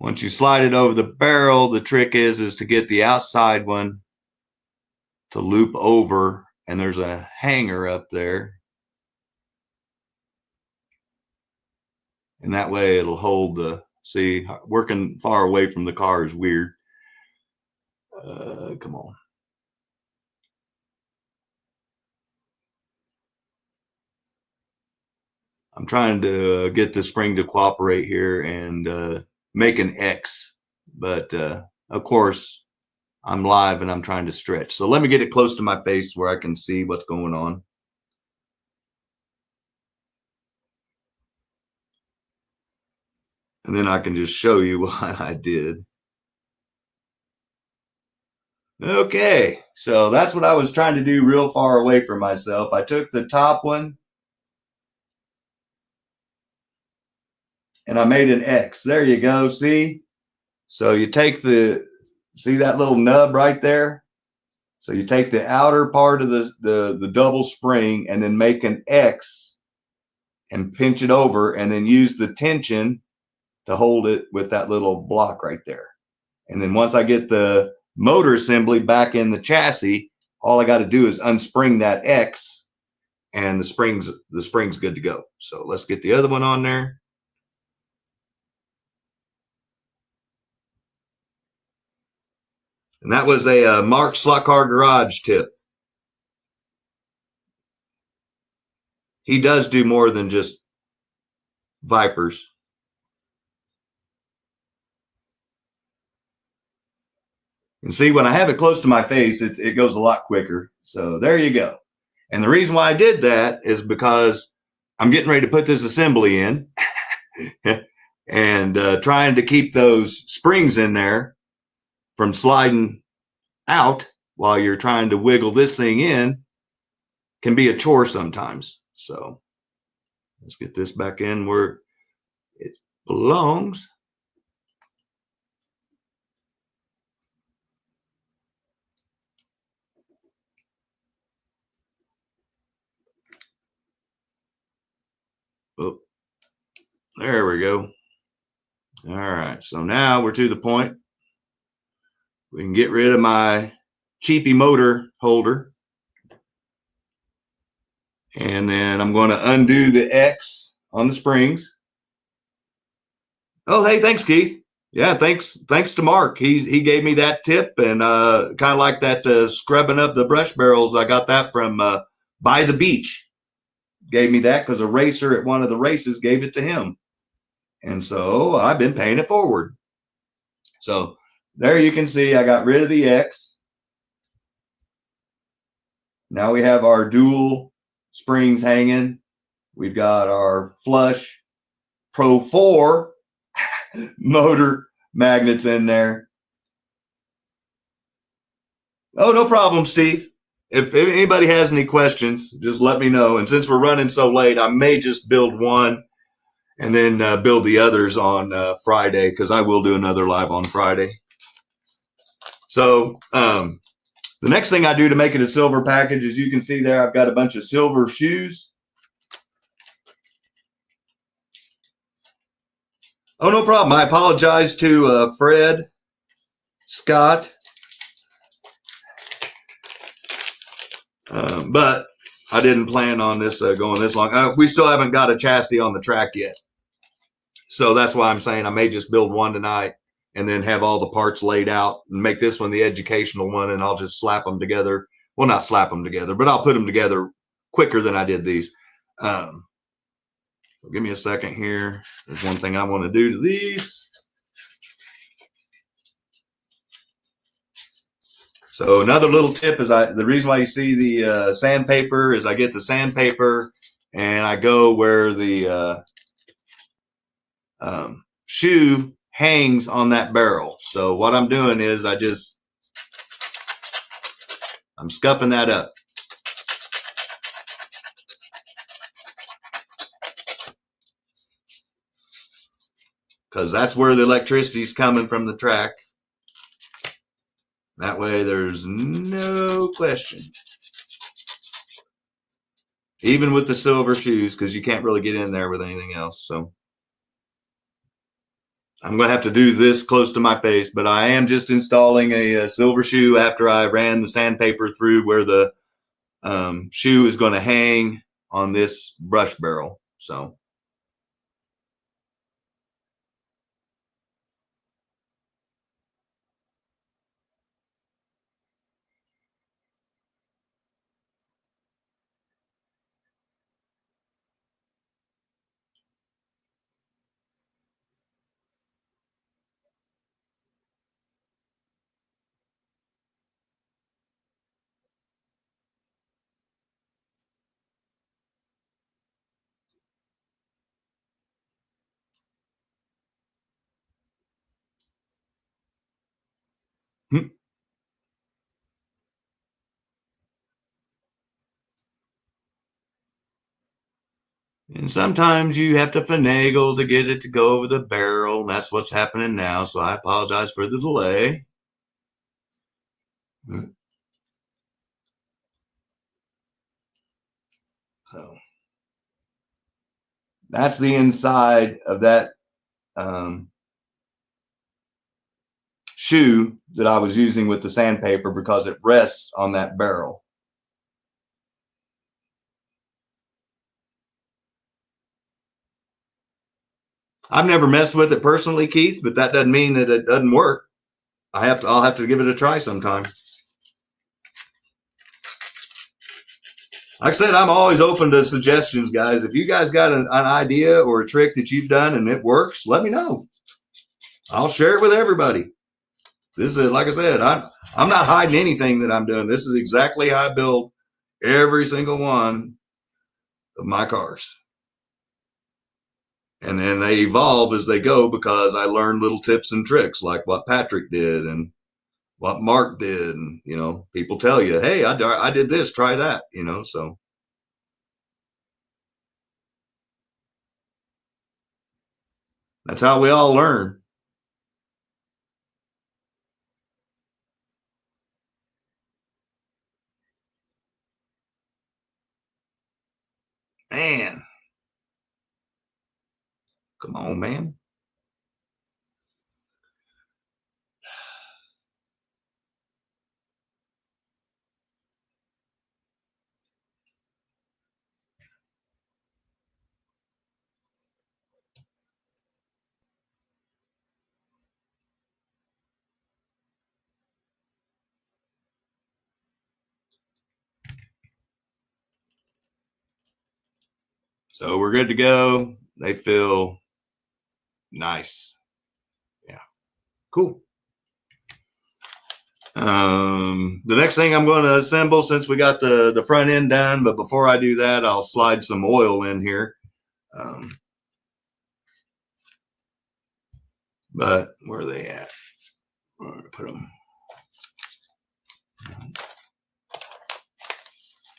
Speaker 1: once you slide it over the barrel, the trick is to get the outside one to loop over, and there's a hanger up there. And that way it'll hold the, see, working far away from the car is weird. Come on. I'm trying to get the spring to cooperate here and make an X, but of course I'm live and I'm trying to stretch. So let me get it close to my face where I can see what's going on. And then I can just show you what I did. Okay, so that's what I was trying to do real far away from myself. I took the top one and I made an X. There you go, see? So you take see that little nub right there? So you take the outer part of the double spring and then make an X and pinch it over and then use the tension to hold it with that little block right there. And then once I get the motor assembly back in the chassis, all I got to do is unspring that X and the spring's good to go. So let's get the other one on there. And that was a Mark Slotcar Garage tip. He does do more than just Vipers. And see, when I have it close to my face, it goes a lot quicker. So there you go. And the reason why I did that is because I'm getting ready to put this assembly in and trying to keep those springs in there from sliding out while you're trying to wiggle this thing in can be a chore sometimes. So let's get this back in where it belongs. Oh, there we go. All right, so now we're to the point. We can get rid of my cheapy motor holder. And then I'm going to undo the X on the springs. Oh, hey, thanks, Keith. Yeah, thanks to Mark. He gave me that tip, and kind of like that scrubbing up the brush barrels. I got that from By the Beach. Gave me that because a racer at one of the races gave it to him. And so I've been paying it forward. So there you can see I got rid of the X. Now we have our dual springs hanging. We've got our flush Pro 4 motor magnets in there. Oh, no problem, Steve. If anybody has any questions, just let me know. And since we're running so late, I may just build one and then build the others on Friday, because I will do another live on Friday. So the next thing I do to make it a silver package, as you can see there, I've got a bunch of silver shoes. Oh, no problem. I apologize to Fred, Scott. But I didn't plan on this going this long. We still haven't got a chassis on the track yet. So that's why I'm saying I may just build one tonight and then have all the parts laid out and make this one the educational one, and I'll just slap them together. Well, not slap them together, but I'll put them together quicker than I did these. So give me a second here. There's one thing I want to do to these. So another little tip is the reason why you see the sandpaper is I get the sandpaper and I go where the shoe hangs on that barrel. So what I'm doing is I'm scuffing that up. Because that's where the electricity is coming from the track. That way there's no question. Even with the silver shoes, because you can't really get in there with anything else. So I'm going to have to do this close to my face, but I am just installing a silver shoe after I ran the sandpaper through where the shoe is going to hang on this brush barrel. So. And sometimes you have to finagle to get it to go over the barrel. And that's what's happening now. So I apologize for the delay. So that's the inside of that shoe that I was using with the sandpaper because it rests on that barrel. I've never messed with it personally, Keith, but that doesn't mean that it doesn't work. I'll have to give it a try sometime. Like I said, I'm always open to suggestions, guys. If you guys got an idea or a trick that you've done and it works, let me know. I'll share it with everybody. This is, like I said, I'm not hiding anything that I'm doing. This is exactly how I build every single one of my cars. And then they evolve as they go because I learn little tips and tricks like what Patrick did and what Mark did. And, you know, people tell you, hey, I did this, try that, you know, so. That's how we all learn. Man. Come on, man. So we're good to go. They feel nice. Yeah. Cool. The next thing I'm going to assemble, since we got the front end done, but before I do that, I'll slide some oil in here. But where are they at? I'm going to put them.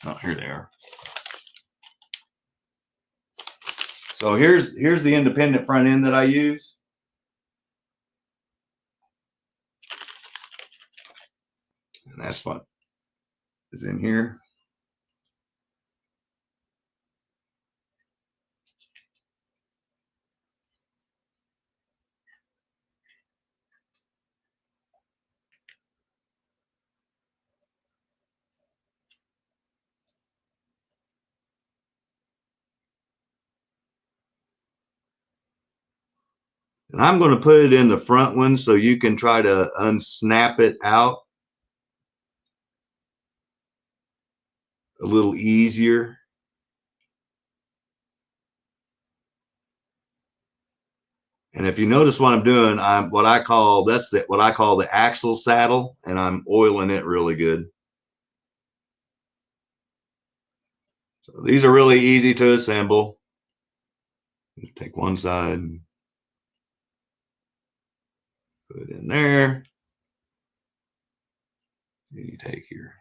Speaker 1: Oh, here they are. So here's the independent front end that I use. And that's what is in here. And I'm going to put it in the front one so you can try to unsnap it out a little easier. And if you notice what I'm doing, I'm what I call the axle saddle, and I'm oiling it really good. So these are really easy to assemble. Just take one side, put it in there. And you take your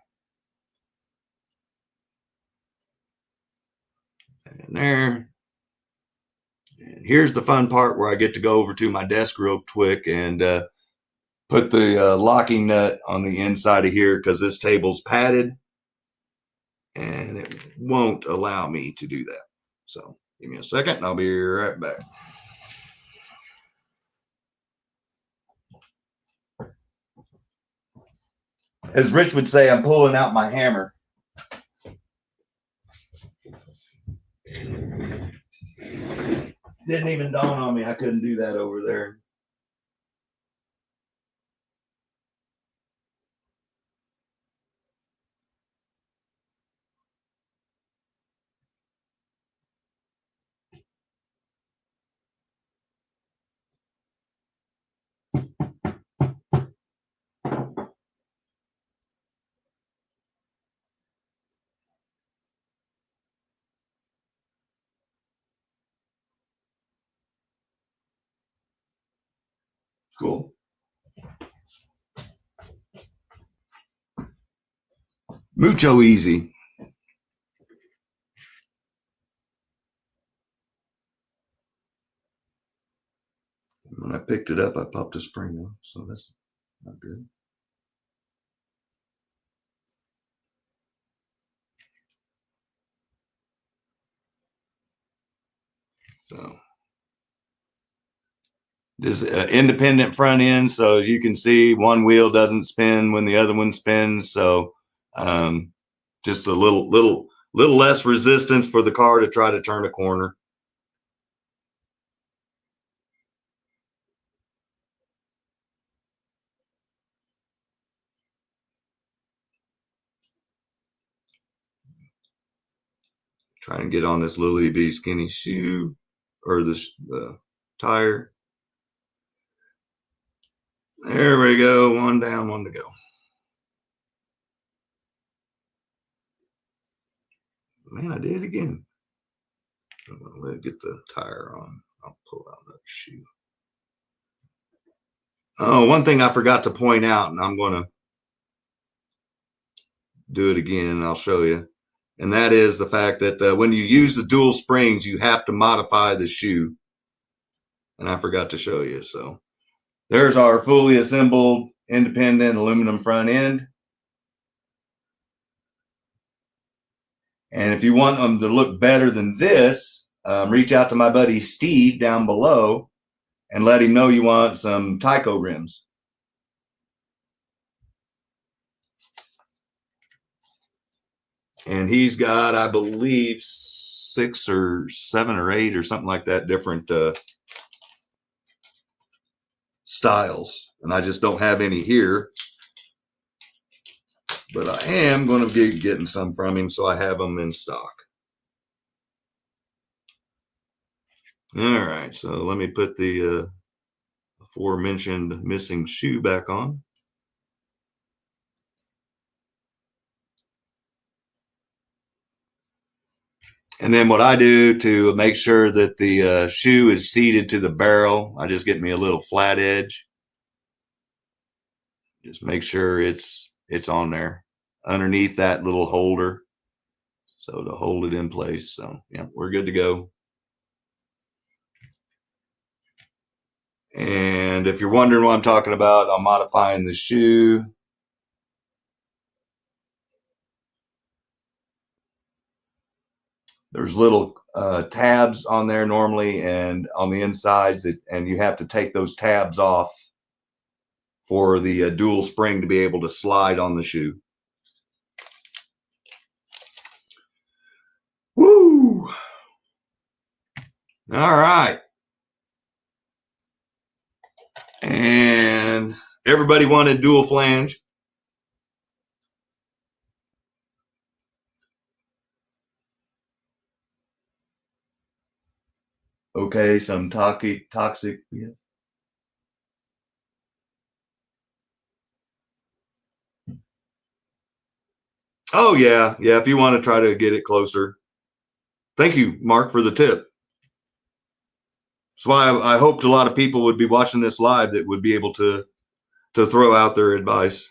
Speaker 1: in there. And here's the fun part where I get to go over to my desk real quick and put the locking nut on the inside of here, because this table's padded and it won't allow me to do that. So give me a second and I'll be right back. As Rich would say, I'm pulling out my hammer. Didn't even dawn on me I couldn't do that over there. Cool. Mucho easy. When I picked it up, I popped a spring off, so that's not good. So this independent front end, so as you can see, one wheel doesn't spin when the other one spins. So just a little less resistance for the car to try to turn a corner. Trying to get on this little bitty skinny shoe or this tire. There we go. One down, one to go. Man, I did it again. I'm going to let it get the tire on. I'll pull out that shoe. Oh, one thing I forgot to point out, and I'm going to do it again. I'll show you. And that is the fact that when you use the dual springs, you have to modify the shoe. And I forgot to show you. So there's our fully assembled independent aluminum front end. And if you want them to look better than this, reach out to my buddy Steve down below and let him know you want some TYCO rims. And he's got, I believe, 6 or 7 or 8 or something like that, different styles. And I just don't have any here. But I am going to be getting some from him, so I have them in stock. All right, so let me put the aforementioned missing shoe back on. And then what I do to make sure that the shoe is seated to the barrel, I just get me a little flat edge. Just make sure it's on there underneath that little holder. So to hold it in place. So yeah, we're good to go. And if you're wondering what I'm talking about, I'm modifying the shoe. There's little tabs on there normally, and on the insides, and you have to take those tabs off for the dual spring to be able to slide on the shoe. Woo! All right. And everybody wanted dual flange. Okay, some toxic. Yeah. Oh yeah, yeah. If you want to try to get it closer. Thank you, Mark, for the tip. That's why I hoped a lot of people would be watching this live that would be able to throw out their advice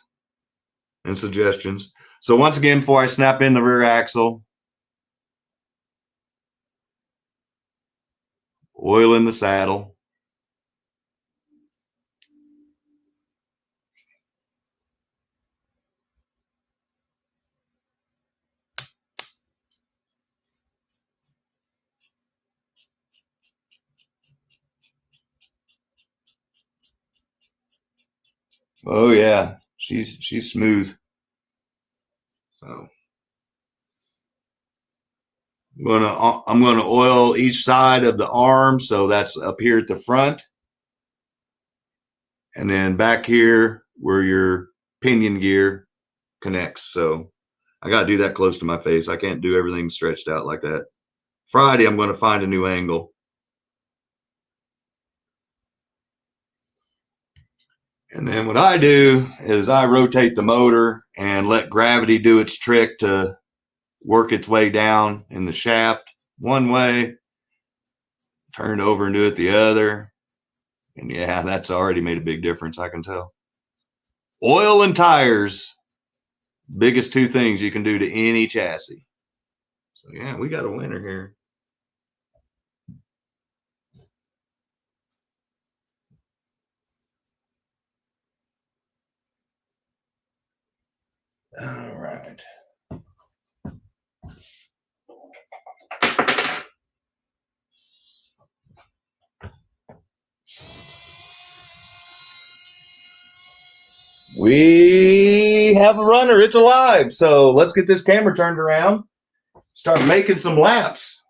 Speaker 1: and suggestions. So once again, before I snap in the rear axle, oil in the saddle. Oh yeah, she's smooth. So I'm gonna oil each side of the arm, so that's up here at the front, and then back here where your pinion gear connects. So I got to do that close to my face. I can't do everything stretched out like that. Friday, I'm going to find a new angle. And then what I do is I rotate the motor and let gravity do its trick to work its way down in the shaft one way, turn it over and do it the other. And yeah, that's already made a big difference, I can tell. Oil and tires, biggest two things you can do to any chassis. So yeah, we got a winner here. All right. We have a runner. It's alive. So let's get this camera turned around. Start making some laps.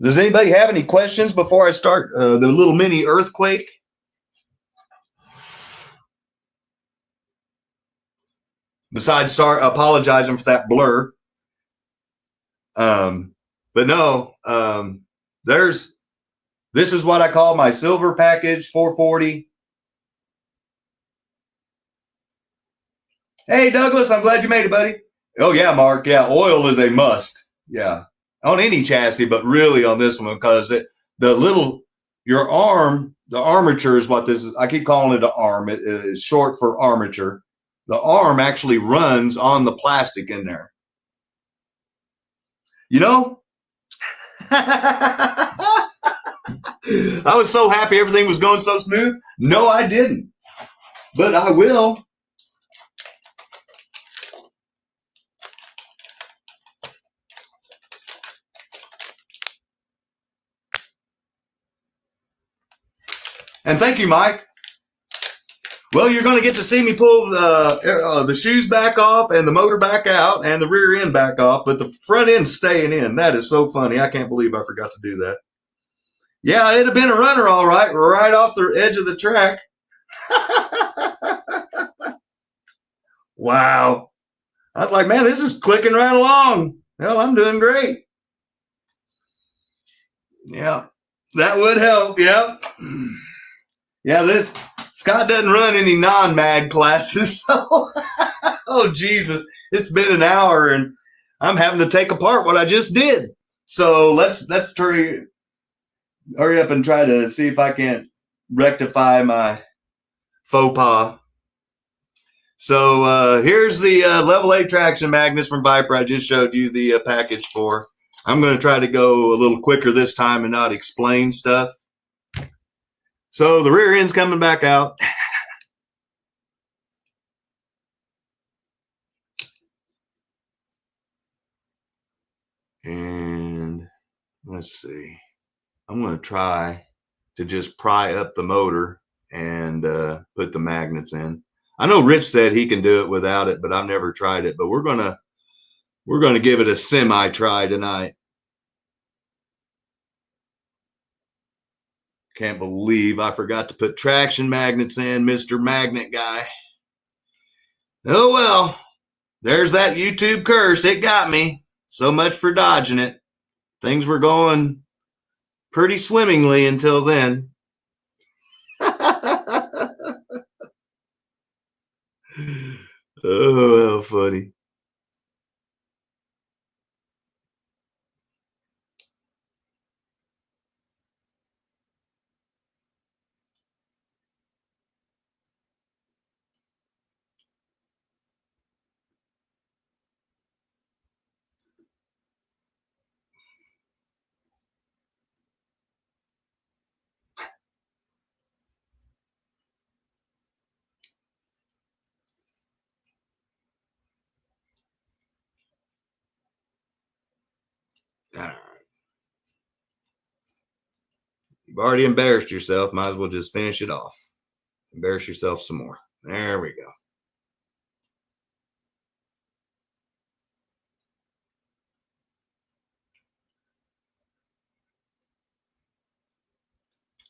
Speaker 1: Does anybody have any questions before I start the little mini earthquake? Besides, start apologizing for that blur. But no, this is what I call my silver package 440. Hey, Douglas, I'm glad you made it, buddy. Oh, yeah, Mark. Yeah, oil is a must. Yeah, on any chassis, but really on this one because your arm, the armature is what this is. I keep calling it an arm. It is short for armature. The arm actually runs on the plastic in there. You know, I was so happy everything was going so smooth. No, I didn't, but I will. And thank you, Mike. Well, you're going to get to see me pull the shoes back off and the motor back out and the rear end back off, but the front end's staying in. That is so funny. I can't believe I forgot to do that. Yeah, it'd have been a runner, all right off the edge of the track. Wow. I was like, man, this is clicking right along. Hell, I'm doing great. Yeah, that would help. Yeah. Yeah, Scott doesn't run any non-mag classes. So, oh, Jesus. It's been an hour and I'm having to take apart what I just did. So let's hurry up and try to see if I can't rectify my faux pas. So here's the level 8 traction magnets from Viper I just showed you the package for. I'm going to try to go a little quicker this time and not explain stuff. So the rear end's coming back out. And let's see. I'm going to try to just pry up the motor and put the magnets in. I know Rich said he can do it without it, but I've never tried it. But we're gonna give it a semi try tonight. Can't believe I forgot to put traction magnets in, Mr. Magnet Guy. Oh well, there's that YouTube curse. It got me. So much for dodging it. Things were going pretty swimmingly until then. Oh, how funny. All right. You've already embarrassed yourself. Might as well just finish it off. Embarrass yourself some more. There we go.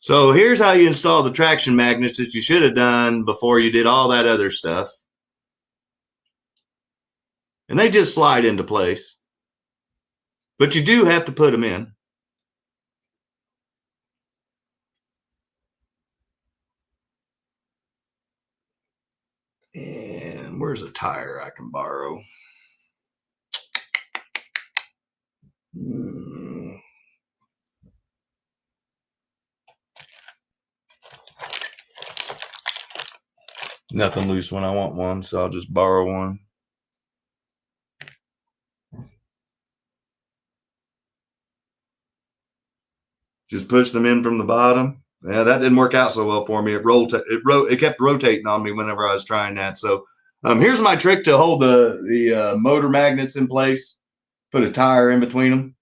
Speaker 1: So here's how you install the traction magnets that you should have done before you did all that other stuff. And they just slide into place. But you do have to put them in. And where's a tire I can borrow? Nothing loose when I want one, so I'll just borrow one. Just push them in from the bottom. Yeah, that didn't work out so well for me. It kept rotating on me whenever I was trying that. So here's my trick to hold the motor magnets in place. Put a tire in between them.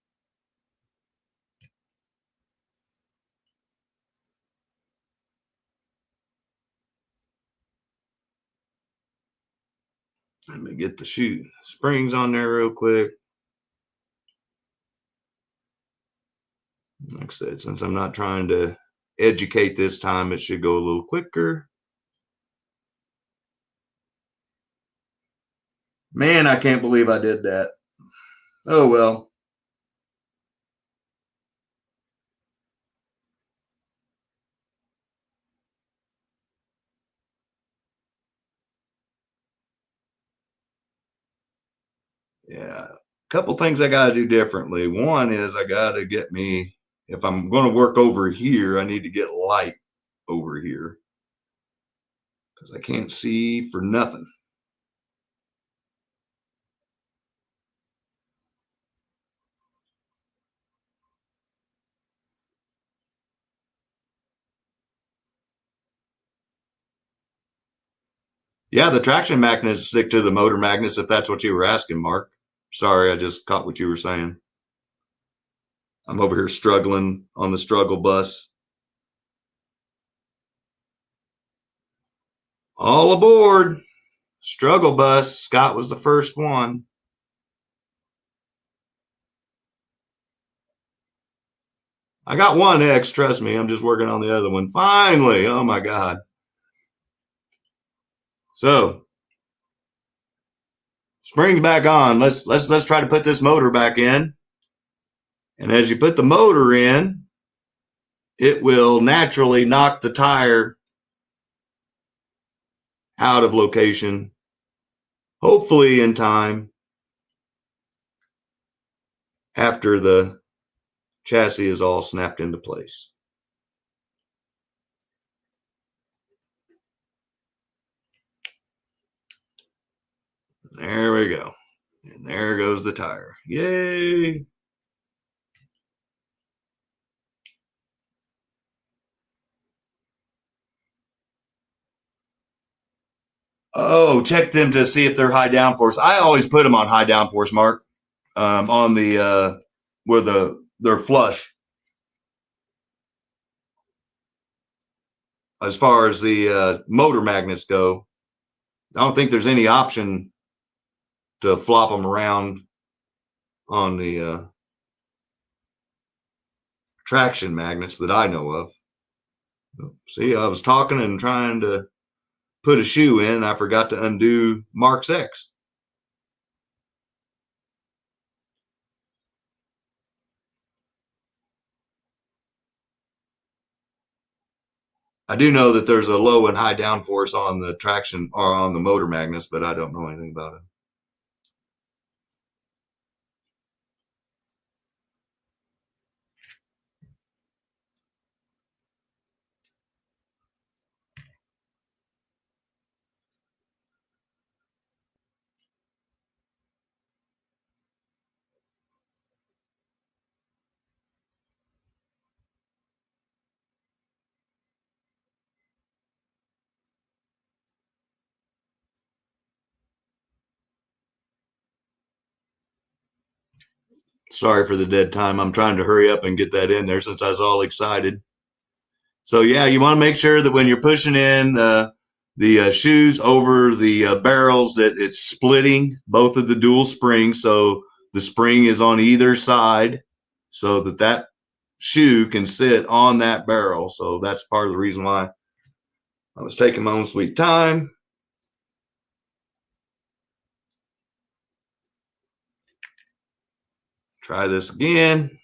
Speaker 1: Let me get the shoe springs on there real quick. Like I said, since I'm not trying to educate this time, it should go a little quicker. Man, I can't believe I did that. Oh, well. Yeah. A couple things I got to do differently. One is I got to get me, if I'm going to work over here, I need to get light over here because I can't see for nothing. Yeah, the traction magnets stick to the motor magnets if that's what you were asking, Mark. Sorry, I just caught what you were saying. I'm over here struggling on the struggle bus. All aboard. Struggle bus. Scott was the first one. I got one X, trust me. I'm just working on the other one. Finally. Oh my God. So springs back on. Let's try to put this motor back in. And as you put the motor in, it will naturally knock the tire out of location, hopefully in time after the chassis is all snapped into place. There we go. And there goes the tire. Yay. Oh, check them to see if they're high downforce. I always put them on high downforce, Mark, on the where they're flush. As far as the motor magnets go, I don't think there's any option to flop them around on the traction magnets that I know of. See, I was talking and trying to put a shoe in. I forgot to undo Mark's X. I do know that there's a low and high downforce on the traction or on the motor magnets, but I don't know anything about it. Sorry for the dead time. I'm trying to hurry up and get that in there since I was all excited. So yeah, you want to make sure that when you're pushing in the shoes over the barrels that it's splitting both of the dual springs. So the spring is on either side so that that shoe can sit on that barrel. So that's part of the reason why I was taking my own sweet time. Try this again.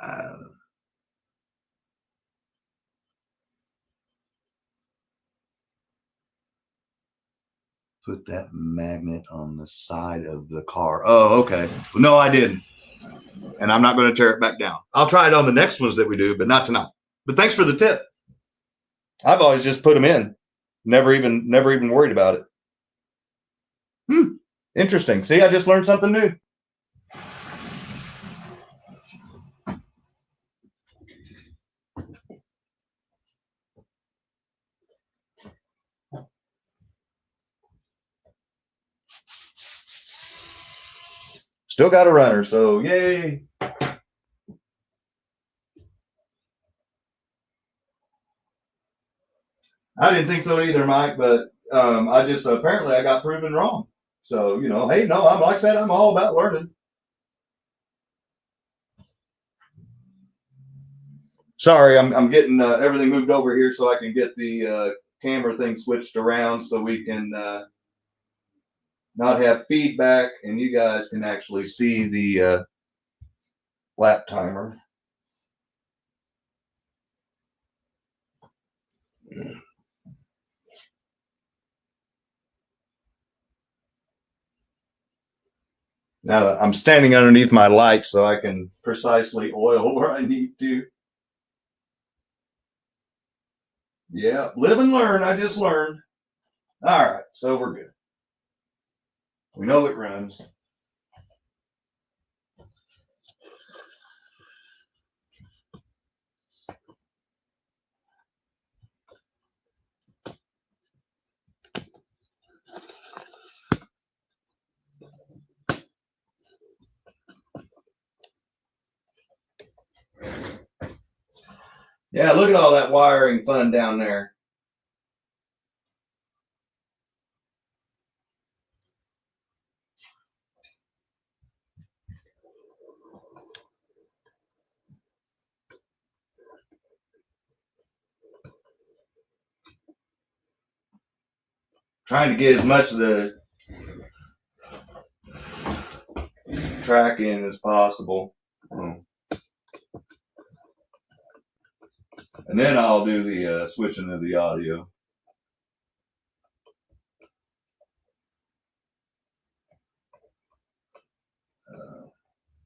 Speaker 1: Uh, put that magnet on the side of the car. Oh, okay. No, I didn't. And I'm not going to tear it back down. I'll try it on the next ones that we do, but not tonight. But thanks for the tip. I've always just put them in. Never even worried about it. Interesting. See, I just learned something new. Still got a runner, so yay. I didn't think so either, Mike, but I just apparently I got proven wrong. So, hey, no, I'm like I said, I'm all about learning. Sorry, I'm getting everything moved over here so I can get the camera thing switched around so we can not have feedback and you guys can actually see the lap timer. Now I'm standing underneath my light so I can precisely oil where I need to. Yeah, live and learn. I just learned. All right, so we're good. We know it runs. Yeah, look at all that wiring fun down there. Trying to get as much of the track in as possible. And then I'll do the switching of the audio.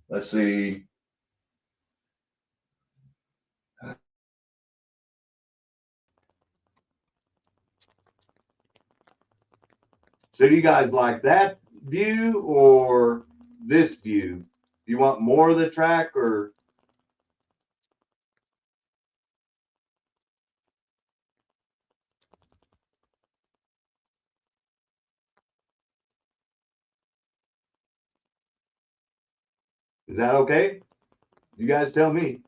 Speaker 1: Let's see. So do you guys like that view or this view? Do you want more of the track or? Is that okay? You guys tell me.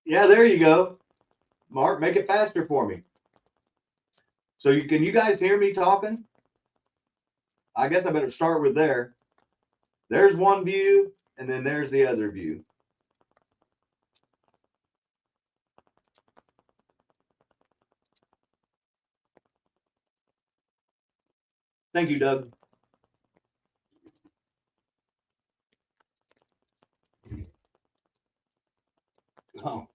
Speaker 1: Yeah, there you go. Mark, make it faster for me. So can you guys hear me talking? I guess I better start with there. There's one view, and then there's the other view. Thank you, Doug. Oh.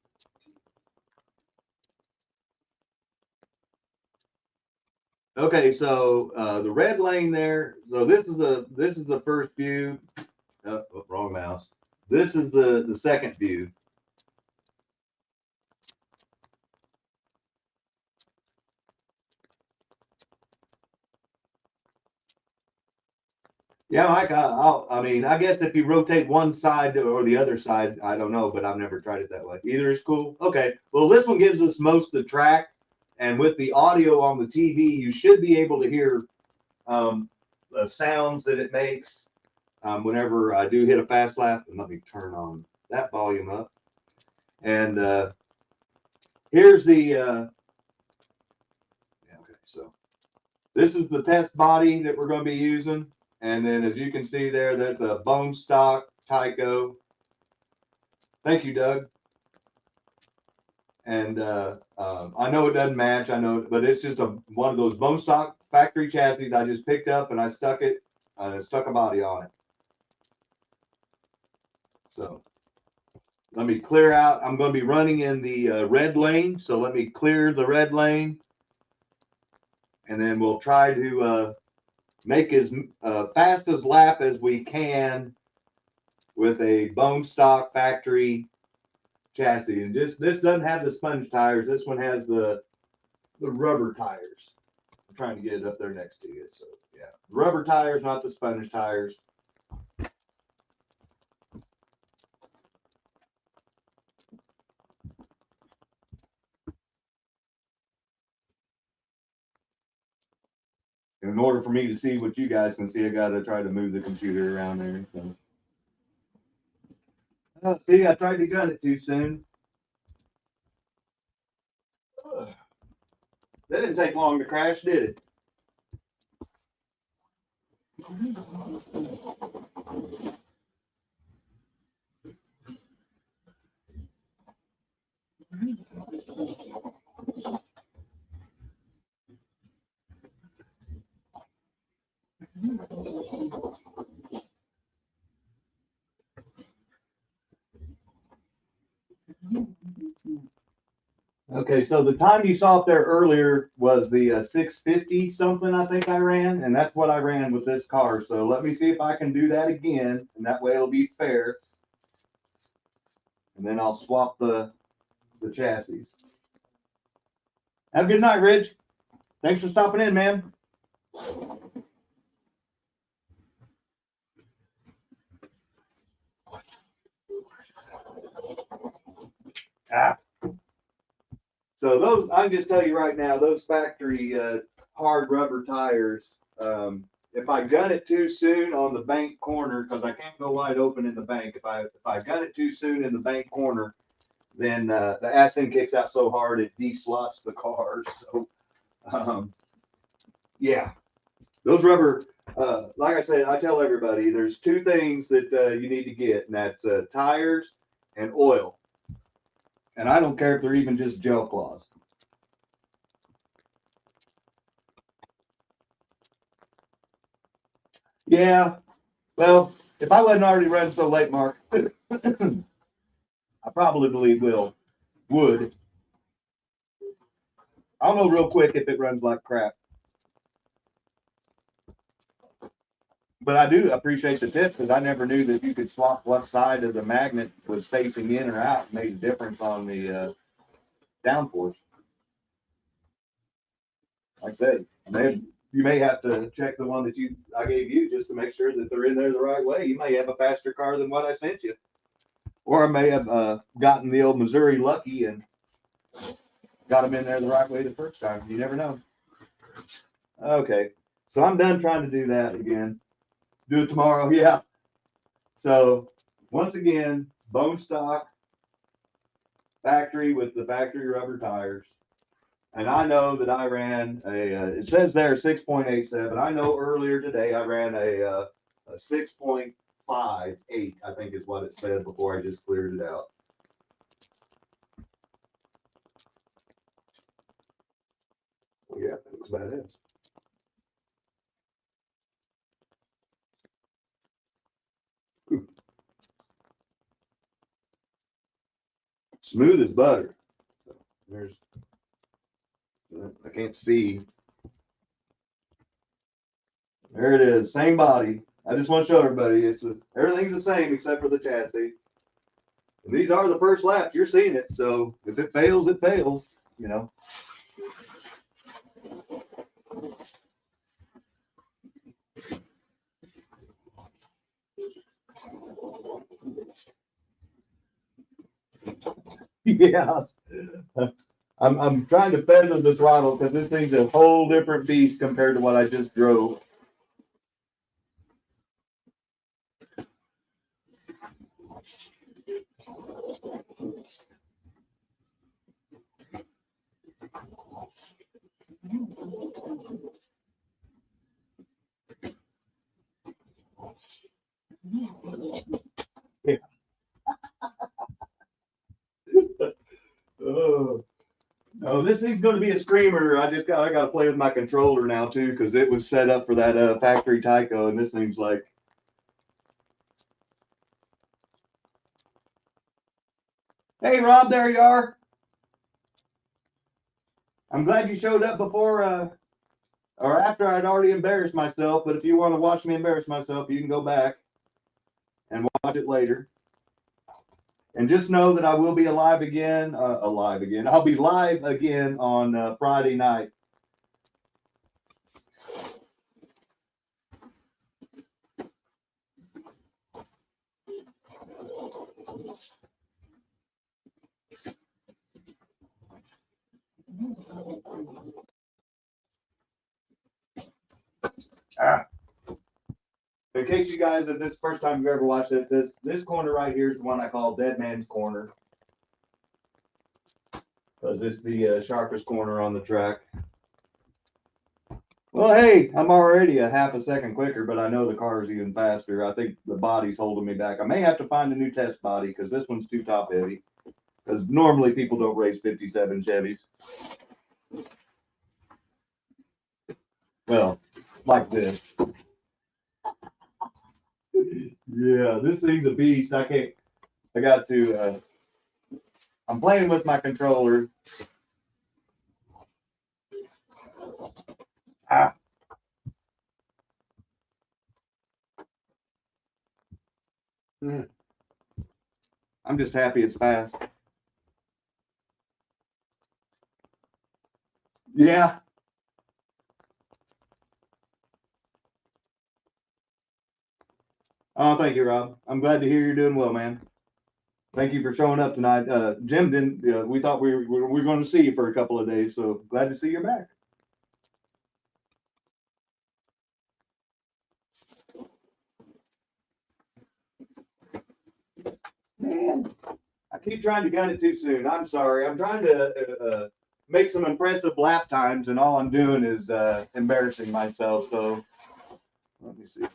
Speaker 1: Okay, so the red lane there. So this is the first view. Oh, wrong mouse. This is the second view. Yeah, Mike. I mean, I guess if you rotate one side or the other side, I don't know, but I've never tried it that way. Either is cool. Okay. Well, this one gives us most of the track, and with the audio on the TV, you should be able to hear the sounds that it makes whenever I do hit a fast lap. And let me turn on that volume up. And here's the okay. So this is the test body that we're going to be using. And then as you can see there, there's a bone stock TYCO. Thank you, Doug. And I know it doesn't match, I know, but it's just one of those bone stock factory chassis I just picked up and I stuck it, stuck a body on it. So let me clear out. I'm going to be running in the red lane. So let me clear the red lane. And then we'll try to make as fast as lap as we can with a bone stock factory chassis. And this doesn't have the sponge tires. This one has the rubber tires. I'm trying to get it up there next to you. So yeah, rubber tires, not the sponge tires. In order for me to see what you guys can see, I got to try to move the computer around there. So. Oh, see, I tried to gun it too soon. That didn't take long to crash, did it? Okay, so the time you saw up there earlier was the 650 something I think I ran, and that's what I ran with this car. So let me see if I can do that again, and that way it'll be fair. And then I'll swap the chassis. Have a good night, Ridge. Thanks for stopping in, man. Ah. So those, I can just tell you right now, those factory hard rubber tires. If I gun it too soon on the bank corner, because I can't go wide open in the bank. If I gun it too soon in the bank corner, then the ass end kicks out so hard it de-slots the car. So yeah, those rubber. Like I said, I tell everybody there's two things that you need to get, and that's tires and oil. And I don't care if they're even just gel cloths. Yeah, well, if I wasn't already running so late, Mark, I probably would. I'll know real quick if it runs like crap. But I do appreciate the tip because I never knew that you could swap what side of the magnet was facing in or out. It made a difference on the downforce. Like I said, you may have to check the one that I gave you just to make sure that they're in there the right way. You may have a faster car than what I sent you, or I may have gotten the old Missouri lucky and got them in there the right way the first time. You never know. Okay, so I'm done trying to do that again. Do it tomorrow, yeah. So once again, bone stock factory with the factory rubber tires. And I know that I ran it says there 6.87. I know earlier today I ran a 6.58, I think is what it said before I just cleared it out. Well, yeah, that looks badass. Smooth as butter. There's, I can't see. There it is, same body. I just want to show everybody everything's the same except for the chassis. And these are the first laps. You're seeing it, so if it fails, it fails. You know. Yeah. I'm trying to feather the throttle because this thing's a whole different beast compared to what I just drove. Yeah. Oh. No, this thing's going to be a screamer. I got to play with my controller now too because it was set up for that factory TYCO, and this thing's like. Hey Rob, there you are. I'm glad you showed up before or after I'd already embarrassed myself. But if you want to watch me embarrass myself, you can go back and watch it later. And just know that I will be alive again. I'll be live again on Friday night. In case you guys, if this is the first time you've ever watched it, this corner right here is the one I call Dead Man's Corner. Because it's the sharpest corner on the track. Well, hey, I'm already a half a second quicker, but I know the car is even faster. I think the body's holding me back. I may have to find a new test body because this one's too top heavy. Because normally people don't race 57 Chevys. Well, like this. Yeah, this thing's a beast. I got to, I'm playing with my controller. Ah. I'm just happy it's fast. Yeah. Oh, thank you, Rob. I'm glad to hear you're doing well, man. Thank you for showing up tonight. Jim didn't, we thought we were going to see you for a couple of days, so glad to see you back. Man, I keep trying to gun it too soon. I'm sorry. I'm trying to make some impressive lap times, and all I'm doing is embarrassing myself. So let me see.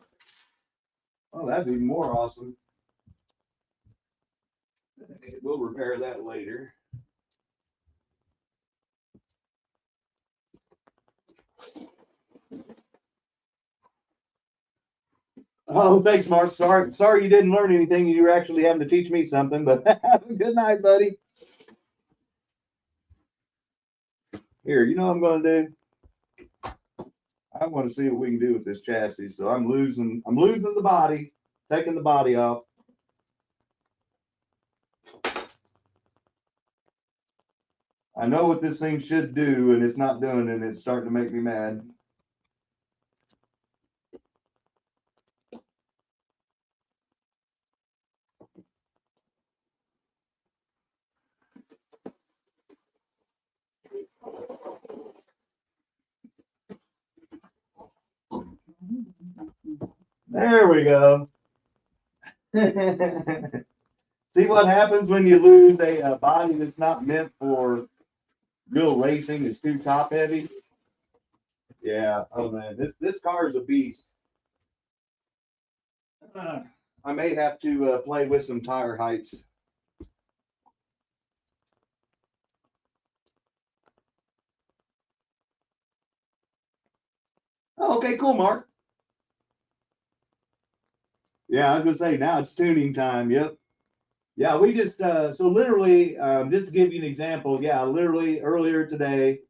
Speaker 1: Oh, that's even more awesome. We'll repair that later. Oh, thanks, Mark. Sorry you didn't learn anything. You were actually having to teach me something, but have a good night, buddy. Here, you know what I'm going to do? I want to see what we can do with this chassis. So I'm losing the body, taking the body off. I know what this thing should do, and it's not doing it, and it's starting to make me mad. There we go. See what happens when you lose a body that's not meant for real racing. It's too top heavy. Yeah. Oh man, this car is a beast. Uh, I may have to play with some tire heights. Oh, okay, cool, Mark. Yeah, I was gonna say now it's tuning time. Yep. Yeah, we just so literally just to give you an example. Yeah, literally earlier today.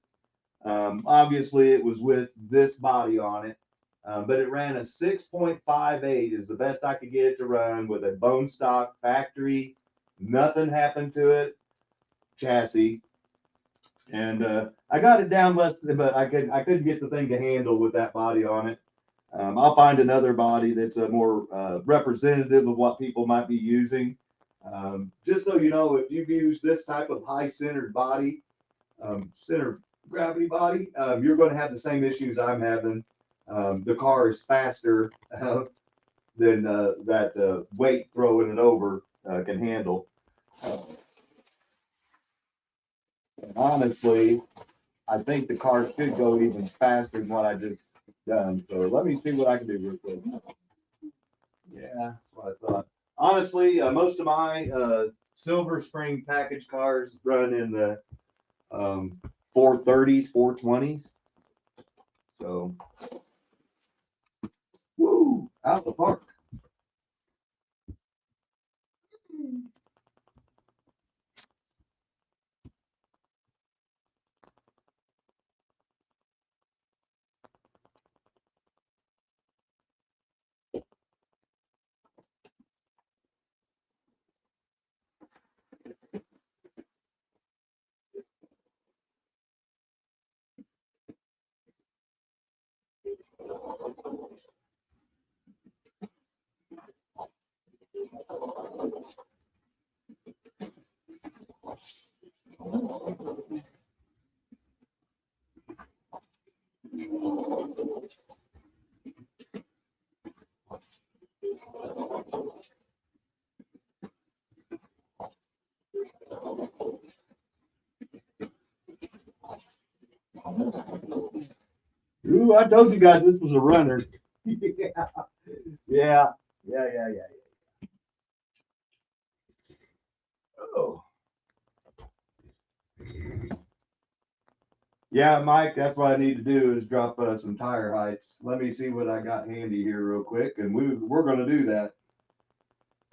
Speaker 1: Obviously, it was with this body on it, but it ran a 6.58 is the best I could get it to run with a bone stock factory. Nothing happened to it, chassis, and I got it down less, but I couldn't get the thing to handle with that body on it. I'll find another body that's more representative of what people might be using. Just so you know, if you've used this type of high centered body, center gravity body, you're going to have the same issues I'm having. The car is faster than that weight throwing it over can handle. And honestly, I think the car should go even faster than what I just done. So let me see what I can do real quick. Yeah, that's what I thought. Honestly, most of my Silver Spring package cars run in the 430s, 420s. So, woo, out the park. Ooh, I told you guys this was a runner. Yeah, yeah, yeah. Oh, yeah, Mike. That's what I need to do is drop some tire heights. Let me see what I got handy here real quick, and we're going to do that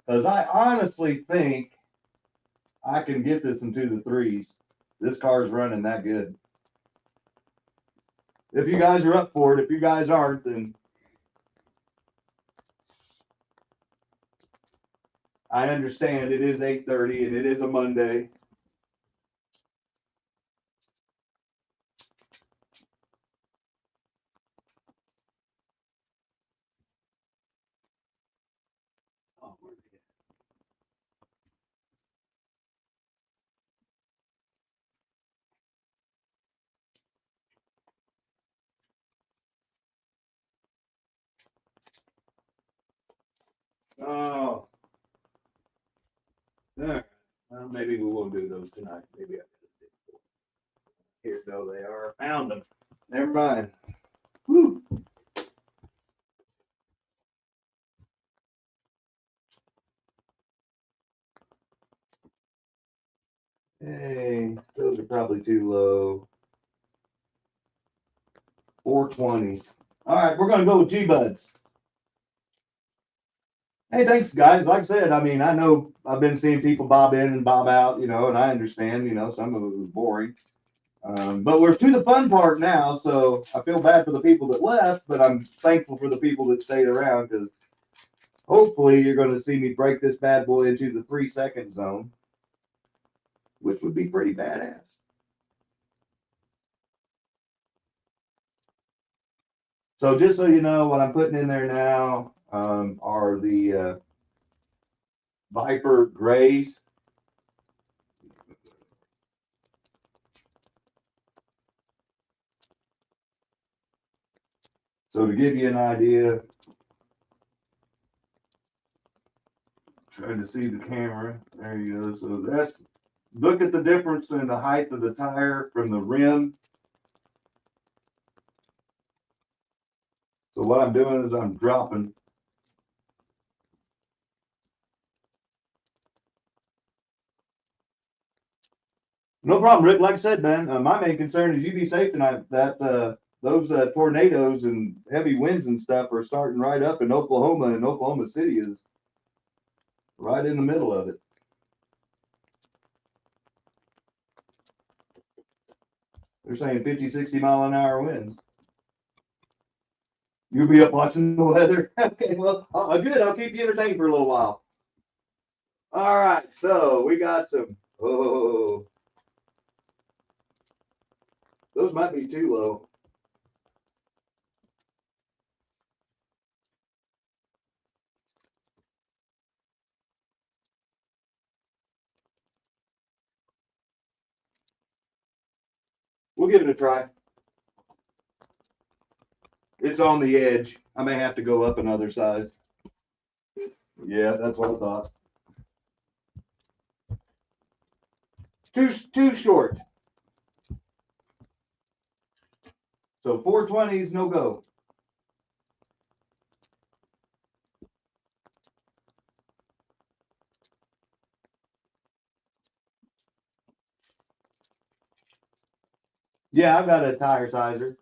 Speaker 1: because I honestly think I can get this into the threes. This car's running that good. If you guys are up for it, if you guys aren't, then I understand. It is 8:30 and it is a Monday. Oh, yeah. Well, maybe we won't do those tonight. Maybe here though they are. Found them. Never mind. Whew. Hey, those are probably too low. 420s. All right, we're gonna go with G Buds. Hey, thanks, guys. Like I said, I mean, I know I've been seeing people bob in and bob out, and I understand, some of it was boring. But we're to the fun part now, so I feel bad for the people that left, but I'm thankful for the people that stayed around because hopefully you're going to see me break this bad boy into the 3 second zone, which would be pretty badass. So just so you know, what I'm putting in there now are the Viper Grays. So to give you an idea, Trying to see the camera. There you go. So that's, look at the difference in the height of the tire from the rim. So what I'm doing is I'm dropping. No problem, Rick. Like I said, man, my main concern is you be safe tonight. That those tornadoes and heavy winds and stuff are starting right up in Oklahoma, and Oklahoma City is right in the middle of it. They're saying 50, 60 mile an hour winds. You'll be up watching the weather. Okay, well, good. I'll keep you entertained for a little while. All right, so we got some. Oh, those might be too low. We'll give it a try. It's on the edge. I may have to go up another size. Yeah, that's what I thought. Too short. So 420s, no go. Yeah, I've got a tire sizer.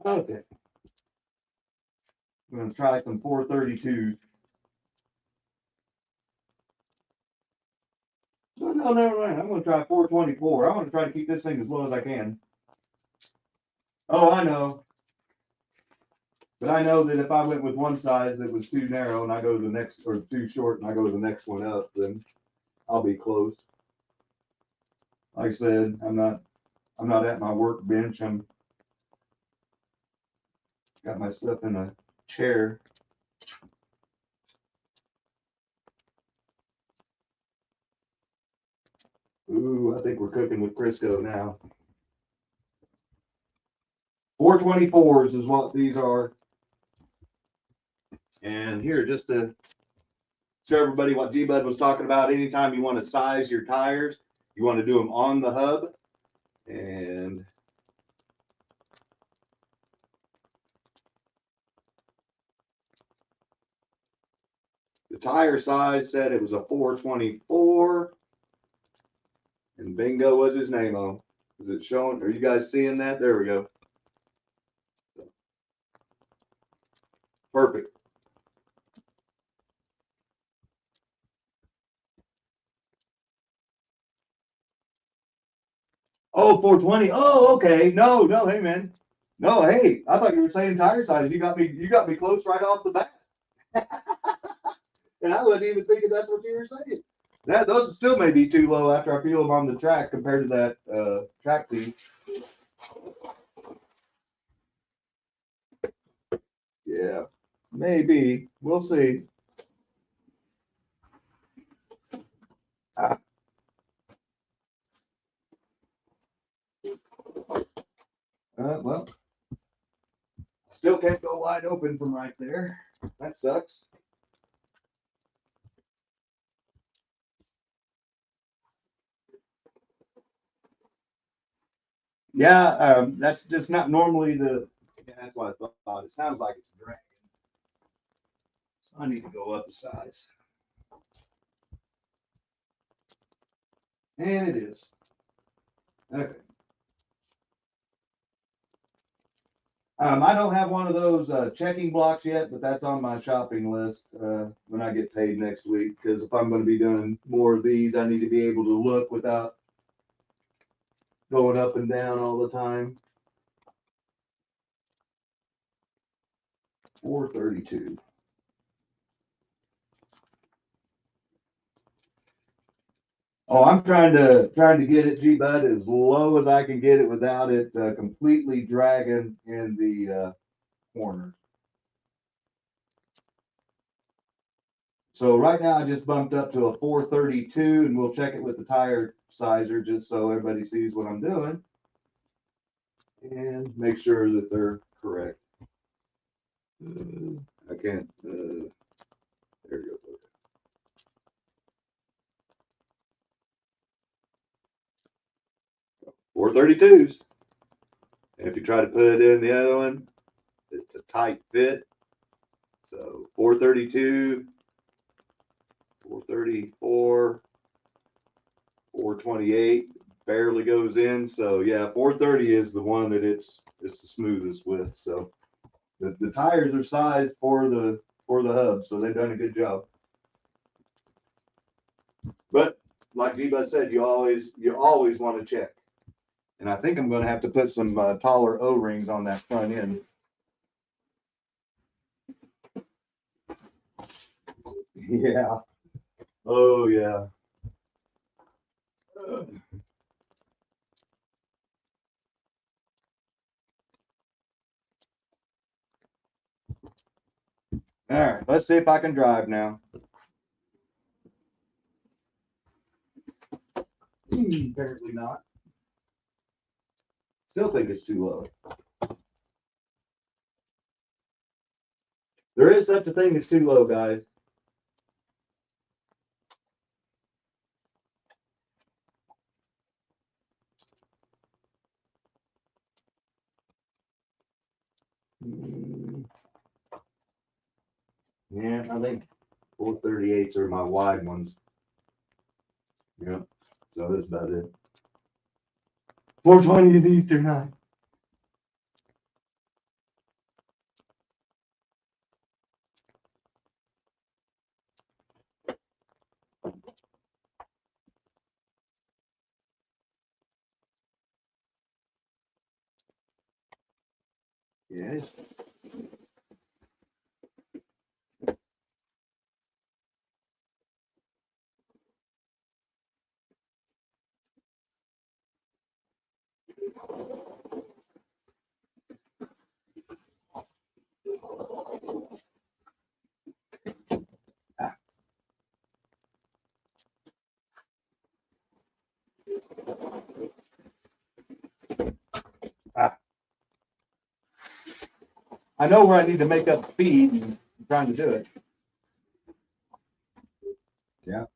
Speaker 1: Okay. I'm going to try some 432s. No, I'm going to try 424. I want to try to keep this thing as low as I can. Oh, I know. But I know that if I went with one size that was too narrow and I go to the next, or too short and I go to the next one up, then I'll be close. Like I said, I'm not at my workbench. I'm got my stuff in a chair. Ooh, I think we're cooking with Crisco now. 424s is what these are. And here, just to show everybody what G-Bud was talking about, anytime you want to size your tires, you want to do them on the hub. And the tire size said it was a 424. And bingo was his name on. Is it showing? Are you guys seeing that? There we go. Perfect. Oh, 420. Oh, okay. No, hey man. No, hey, I thought you were saying tire size. You got me close right off the bat. And I wasn't even thinking that's what you were saying. Those still may be too low after I feel them on the track compared to that track feed. Yeah, maybe. We'll see. Well, still can't go wide open from right there. That sucks. Yeah, that's just not normally the. Yeah, that's what I thought. It sounds like it's dragging. So I need to go up a size. And it is. Okay. I don't have one of those checking blocks yet, but that's on my shopping list when I get paid next week. Because if I'm going to be doing more of these, I need to be able to look without going up and down all the time. 432. Oh, I'm trying to get it, G-Bud, as low as I can get it without it completely dragging in the corners. So right now I just bumped up to a 432, and we'll check it with the tire sizer just so everybody sees what I'm doing and make sure that they're correct. I can't, there we go. 432s. And if you try to put it in the other one, it's a tight fit. So 432, 434, 428 barely goes in. So yeah, 430 is the one that it's the smoothest with. So the tires are sized for the hub, so they've done a good job. But like G-Bud said, you always want to check. And I think I'm going to have to put some taller O-rings on that front end. Yeah. Oh yeah. All right, let's see if I can drive now. Apparently not. Still think it's too low. There is such a thing as too low, guys. Yeah, I think 438s are my wide ones. Yep. So that's about it. 420 is Eastern high. Yes. Ah. I know where I need to make up speed, and I'm trying to do it. Yeah.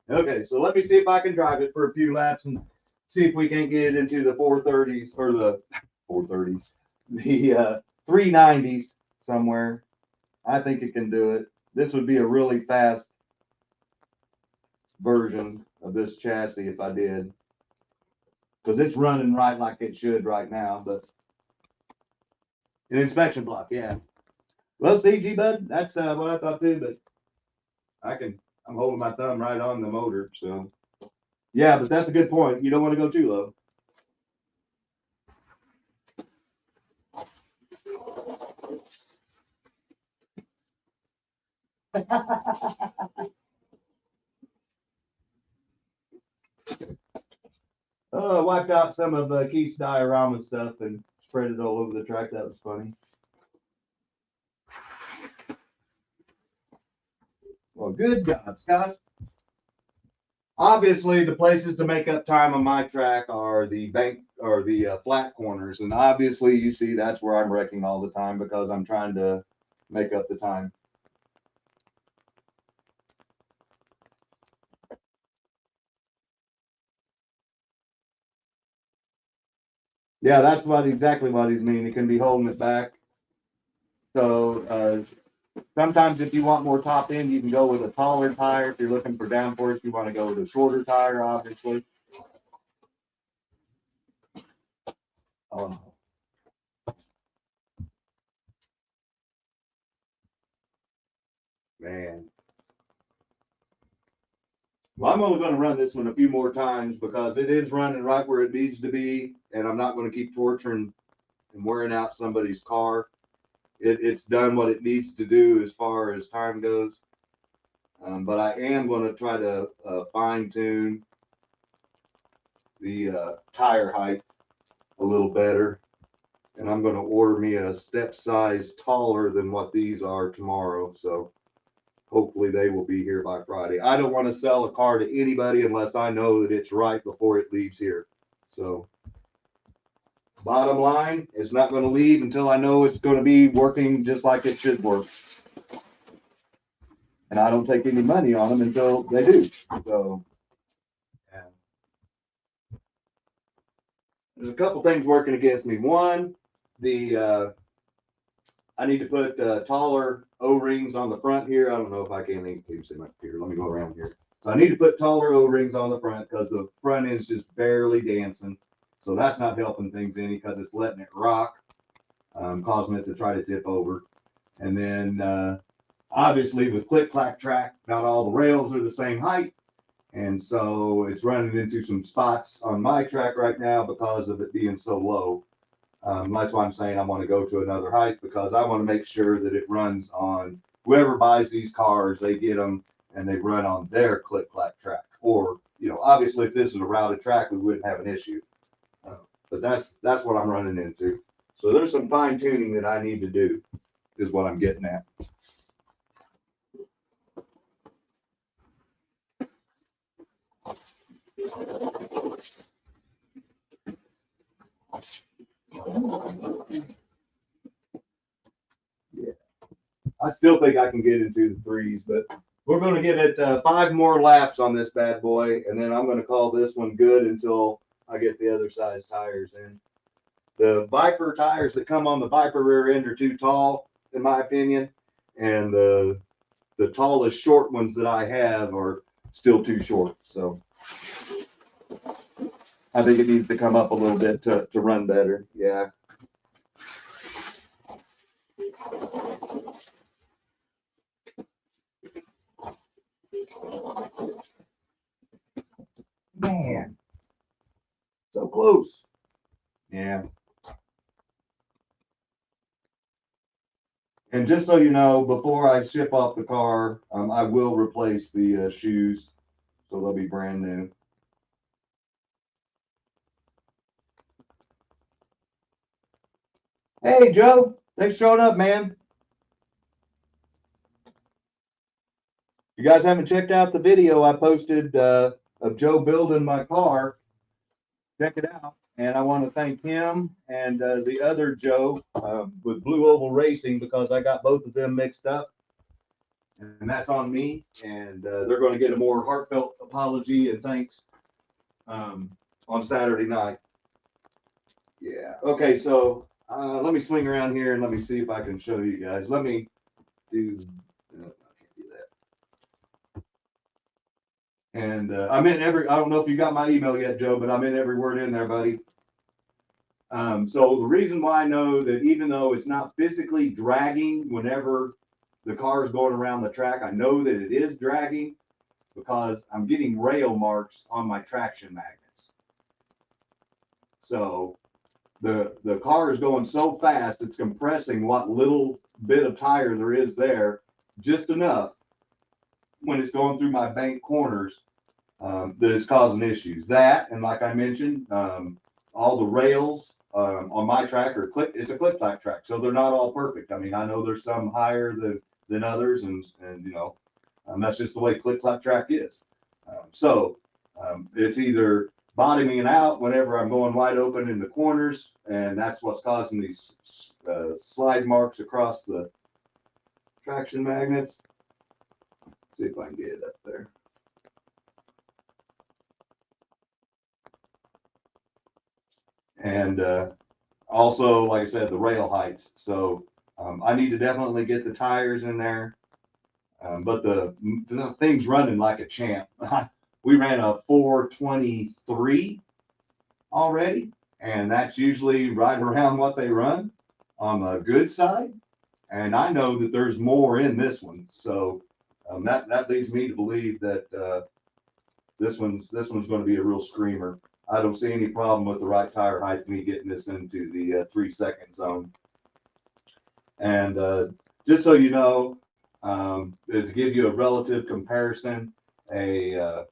Speaker 1: Okay, so let me see if I can drive it for a few laps and see if we can get it into the 430s or the 430s, the 390s somewhere. I think it can do it. This would be a really fast version of this chassis if I did, because it's running right like it should right now. But an inspection block, yeah. Well, see, G-Bud, that's what I thought too. But I'm holding my thumb right on the motor, so yeah. But that's a good point. You don't want to go too low. Wiped out some of Keith's diorama stuff and spread it all over the track. That was funny. Well, good God, Scott. Obviously, the places to make up time on my track are the bank or the flat corners, and obviously, you see that's where I'm wrecking all the time because I'm trying to make up the time. Yeah, that's exactly what he's mean. He can be holding it back. So sometimes if you want more top end, you can go with a taller tire. If you're looking for downforce, you want to go with a shorter tire, obviously. Oh. Man. Well, I'm only going to run this one a few more times because it is running right where it needs to be, and I'm not going to keep torturing and wearing out somebody's car. It's done what it needs to do as far as time goes. But I am going to try to fine tune the tire height a little better. And I'm going to order me a step size taller than what these are tomorrow. So hopefully they will be here by Friday. I don't want to sell a car to anybody unless I know that it's right before it leaves here. So bottom line, it's not going to leave until I know it's going to be working just like it should work. And I don't take any money on them until they do. So yeah. There's a couple things working against me. One, I need to put taller O-rings on the front here. I don't know if I can even see my computer. Let me go around here. So I need to put taller O-rings on the front because the front is just barely dancing. So that's not helping things any because it's letting it rock, causing it to try to tip over. And then obviously with click-clack track, not all the rails are the same height. And so it's running into some spots on my track right now because of it being so low. That's why I'm saying I want to go to another height because I want to make sure that it runs on whoever buys these cars, they get them and they run on their click-clack track. Or, you know, obviously if this is a routed track, we wouldn't have an issue. But that's what I'm running into. So there's some fine tuning that I need to do is what I'm getting at. Yeah, I still think I can get into the threes, but we're going to give it 5 more laps on this bad boy, and then I'm going to call this one good until I get the other size tires in. The Viper tires that come on the Viper rear end are too tall, in my opinion, and the tallest short ones that I have are still too short. So I think it needs to come up a little bit to run better. Yeah. Man, so close. Yeah. And just so you know, before I ship off the car, I will replace the shoes, so they'll be brand new. Hey, Joe, thanks for showing up, man. You guys haven't checked out the video I posted of Joe building my car, check it out. And I want to thank him and the other Joe with Blue Oval Racing because I got both of them mixed up. And that's on me. And they're going to get a more heartfelt apology and thanks on Saturday night. Yeah. Okay. So let me swing around here and let me see if I can show you guys. Let me do. I can't do that. And I'm in every. I don't know if you got my email yet, Joe, but I'm in every word in there, buddy. So the reason why I know that even though it's not physically dragging whenever the car is going around the track, I know that it is dragging because I'm getting rail marks on my traction magnets. So the car is going so fast, it's compressing what little bit of tire there is there, just enough when it's going through my bank corners that it's causing issues. That, and like I mentioned, all the rails on my track are it's a click-clack track, so they're not all perfect. I mean, I know there's some higher than others, and you know, that's just the way click-clack track is. So it's either bottoming out whenever I'm going wide open in the corners, and that's what's causing these slide marks across the traction magnets. Let's see if I can get it up there. And also, like I said, the rail heights. So I need to definitely get the tires in there. But the thing's running like a champ. We ran a 423 already, and that's usually right around what they run on the good side. And I know that there's more in this one, so that leads me to believe that this one's going to be a real screamer. I don't see any problem with the right tire height, me getting this into the 3-second zone. And just so you know, to give you a relative comparison, a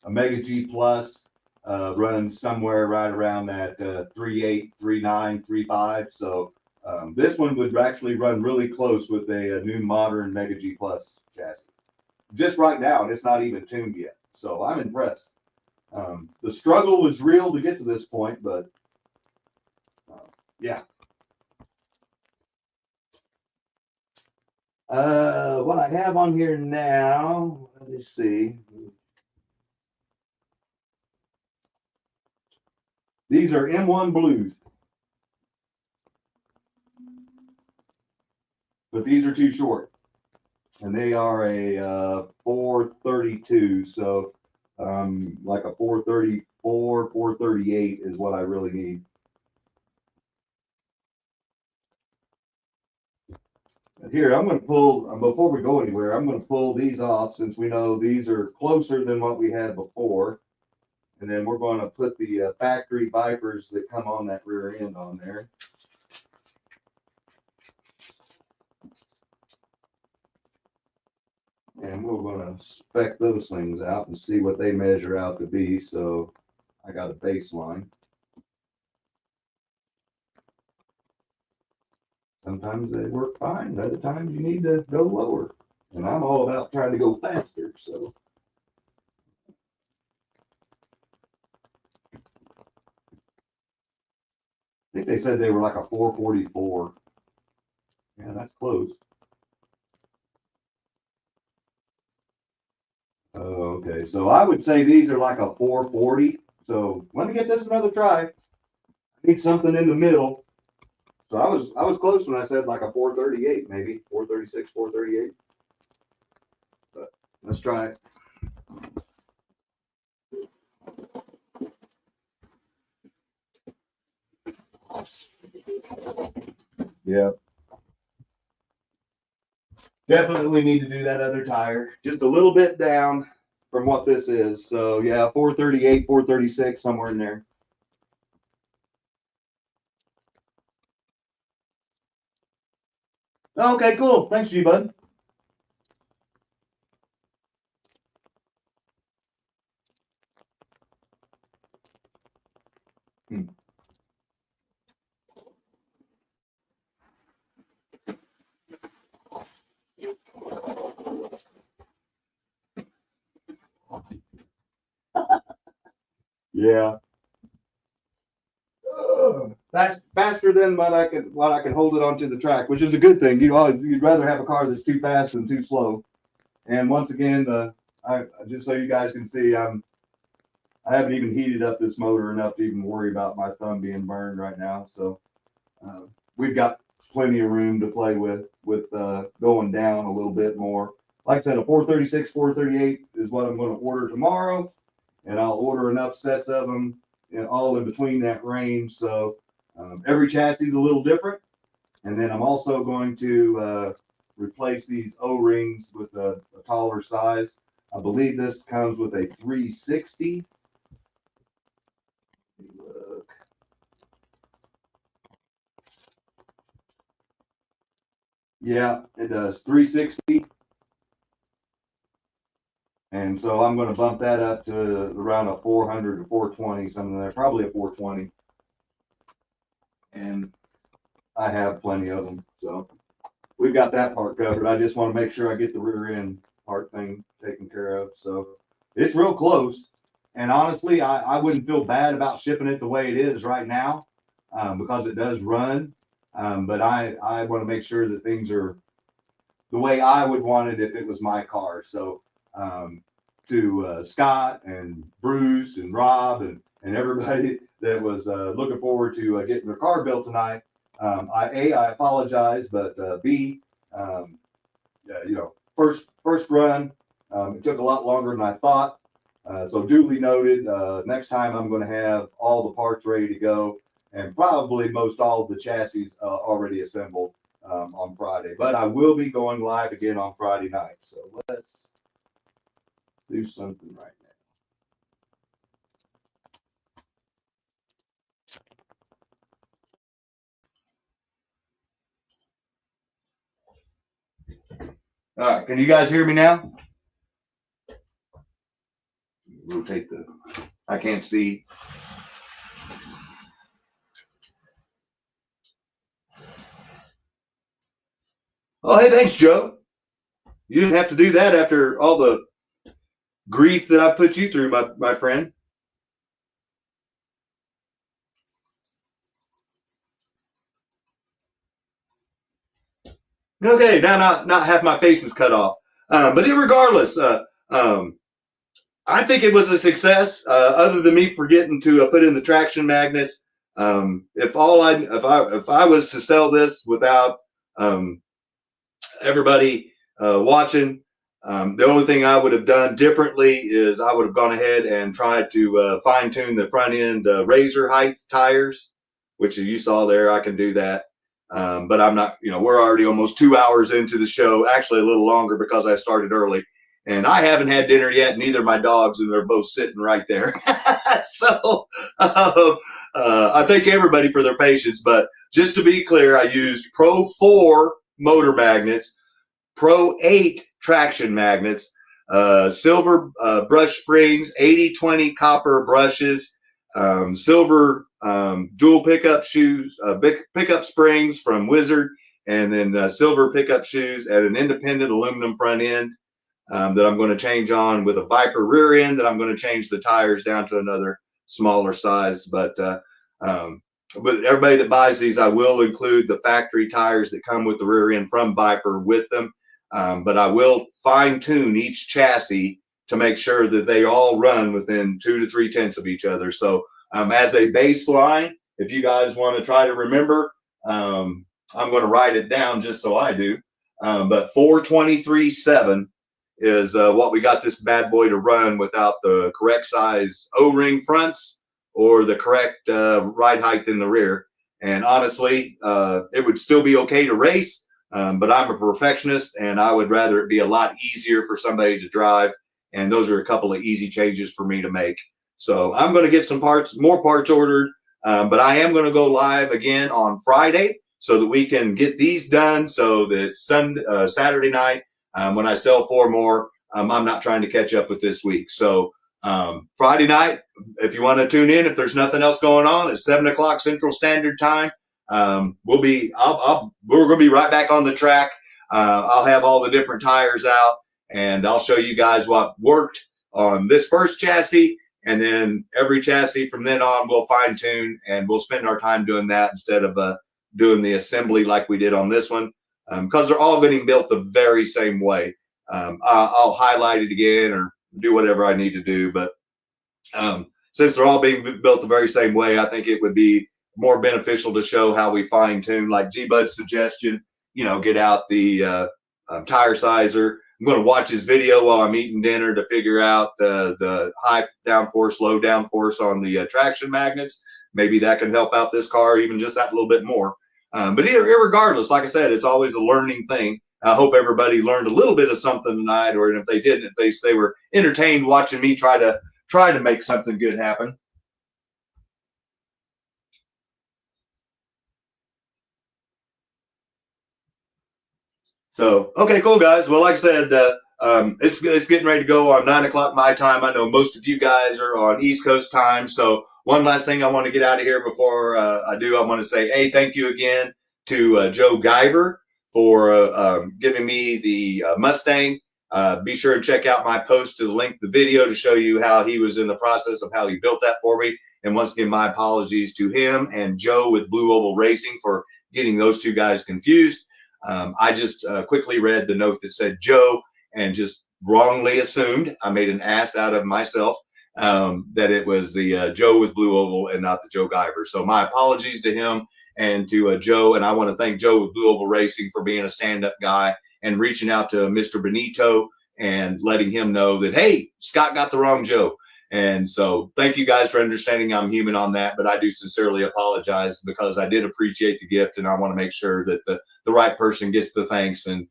Speaker 1: Mega G Plus runs somewhere right around that 3.8, 3.9, 3.5. So This one would actually run really close with a new modern Mega G Plus chassis. Just right now, and it's not even tuned yet. So I'm impressed. The struggle was real to get to this point, but yeah. What I have on here now, let me see. These are M1 Blues. But these are too short. And they are a 432. So like a 434, 438 is what I really need. Here, I'm going to pull, before we go anywhere, I'm going to pull these off since we know these are closer than what we had before. And then we're going to put the factory Vipers that come on that rear end on there. And we're going to spec those things out and see what they measure out to be. So I got a baseline. Sometimes they work fine. Other times you need to go lower. And I'm all about trying to go faster. So I think they said they were like a 444. Yeah, that's close. Okay, so I would say these are like a 440. So let me get this another try. I need something in the middle. So I was close when I said like a 438, maybe 436, 438. But let's try it. Yeah. Definitely need to do that other tire. Just a little bit down from what this is. So yeah, 438, 436, somewhere in there. Okay, cool. Thanks, G-Bud. Yeah. That's faster than what I can hold it onto the track, which is a good thing. You'd rather have a car that's too fast than too slow. And once again, just so you guys can see, I haven't even heated up this motor enough to even worry about my thumb being burned right now. So we've got plenty of room to play with going down a little bit more. Like I said, a 436, 438 is what I'm going to order tomorrow, and I'll order enough sets of them all in between that range. So every chassis is a little different. And then I'm also going to replace these O-rings with a taller size. I believe this comes with a 360. Look. Yeah, it does 360. And so I'm going to bump that up to around a 400 to 420, something there, probably a 420. And I have plenty of them. So we've got that part covered. I just want to make sure I get the rear end part thing taken care of. So it's real close. And honestly, I wouldn't feel bad about shipping it the way it is right now because it does run. But I want to make sure that things are the way I would want it if it was my car. So to Scott and Bruce and Rob and everybody that was looking forward to getting their car built tonight, I apologize, but B, first run, it took a lot longer than I thought. So duly noted. Next time I'm going to have all the parts ready to go and probably most all of the chassis already assembled on Friday. But I will be going live again on Friday night. So let's do something right now. All right, can you guys hear me now? Rotate I can't see. Oh, hey, thanks, Joe. You didn't have to do that after all the grief that I put you through, my friend. Okay, now not half my face is cut off. But regardless, um, I think it was a success. Other than me forgetting to put in the traction magnets, if I was to sell this without um, everybody watching, the only thing I would have done differently is I would have gone ahead and tried to fine tune the front end razor height tires, which you saw there. I can do that. But I'm not, we're already almost 2 hours into the show, actually a little longer because I started early. And I haven't had dinner yet, neither my dogs, and they're both sitting right there. So I thank everybody for their patience. But just to be clear, I used Pro 4 motor magnets, Pro 8 traction magnets, silver brush springs, 80/20 copper brushes, silver dual pickup shoes, pickup springs from Wizard, and then silver pickup shoes and an independent aluminum front end that I'm going to change on with a Viper rear end that I'm going to change the tires down to another smaller size. But everybody that buys these, I will include the factory tires that come with the rear end from Viper with them. But I will fine tune each chassis to make sure that they all run within 2 to 3 tenths of each other. So as a baseline, if you guys want to try to remember, I'm going to write it down just so I do. But 423.7 is what we got this bad boy to run without the correct size O-ring fronts or the correct ride height in the rear. And honestly, it would still be okay to race, but I'm a perfectionist and I would rather it be a lot easier for somebody to drive. And those are a couple of easy changes for me to make. So I'm going to get some more parts ordered, but I am going to go live again on Friday so that we can get these done so that Saturday night, when I sell 4 more, I'm not trying to catch up with this week. So Friday night, if you want to tune in, if there's nothing else going on, at 7 o'clock Central Standard Time, we're going to be right back on the track. I'll have all the different tires out, and I'll show you guys what worked on this first chassis. And then every chassis from then on, we'll fine tune, and we'll spend our time doing that instead of doing the assembly like we did on this one, because they're all getting built the very same way. I'll highlight it again or do whatever I need to do. But since they're all being built the very same way, I think it would be more beneficial to show how we fine tune, like G-Bud's suggestion, get out the tire sizer. I'm going to watch his video while I'm eating dinner to figure out the high downforce, low downforce on the traction magnets. Maybe that can help out this car even just that little bit more. But regardless, like I said, it's always a learning thing. I hope everybody learned a little bit of something tonight, or if they didn't, if they were entertained watching me try to make something good happen. So, okay, cool, guys. Well, like I said, it's getting ready to go on 9 o'clock my time. I know most of you guys are on East Coast time. So, one last thing I want to get out of here before I do, I want to say, hey, thank you again to Joe Guyver for giving me the Mustang. Be sure to check out my post to link the video to show you how he was in the process of how he built that for me. And once again, my apologies to him and Joe with Blue Oval Racing for getting those two guys confused. I just quickly read the note that said Joe and just wrongly assumed, I made an ass out of myself, that it was the Joe with Blue Oval and not the Joe Guyver. So my apologies to him and to Joe. And I want to thank Joe with Blue Oval Racing for being a stand-up guy and reaching out to Mr. Benito and letting him know that, hey, Scott got the wrong Joe. And so thank you guys for understanding I'm human on that, but I do sincerely apologize because I did appreciate the gift and I want to make sure that the right person gets the thanks, and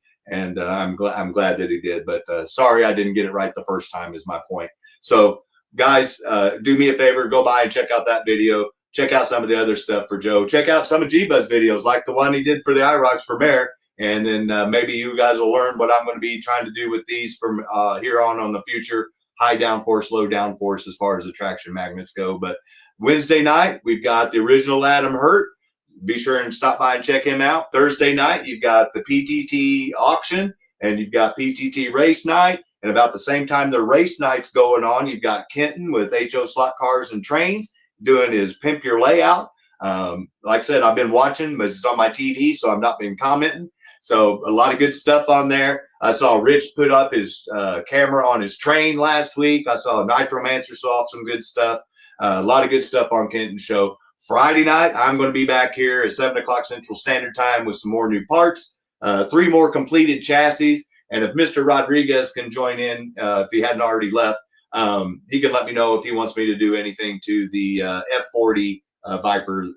Speaker 1: I'm glad that he did. But sorry I didn't get it right the first time is my point. So guys, do me a favor, go by and check out that video. Check out some of the other stuff for Joe. Check out some of G-Buzz videos like the one he did for the IROCs for Mayor. And then maybe you guys will learn what I'm going to be trying to do with these from here on the future. High downforce, low downforce as far as the traction magnets go. But Wednesday night, we've got the original Adam Hurt be sure and stop by and check him out. Thursday night, you've got the PTT auction and you've got PTT race night. And about the same time the race night's going on, you've got Kenton with HO Slot Cars and Trains doing his Pimp Your Layout. Like I said, I've been watching, but it's on my TV, so I've not been commenting. So a lot of good stuff on there. I saw Rich put up his camera on his train last week. I saw Nitromancer saw off some good stuff. A lot of good stuff on Kenton's show. Friday night, I'm going to be back here at 7 o'clock Central Standard Time with some more new parts, 3 more completed chassis. And if Mr. Rodriguez can join in, if he hadn't already left, he can let me know if he wants me to do anything to the F40 Viper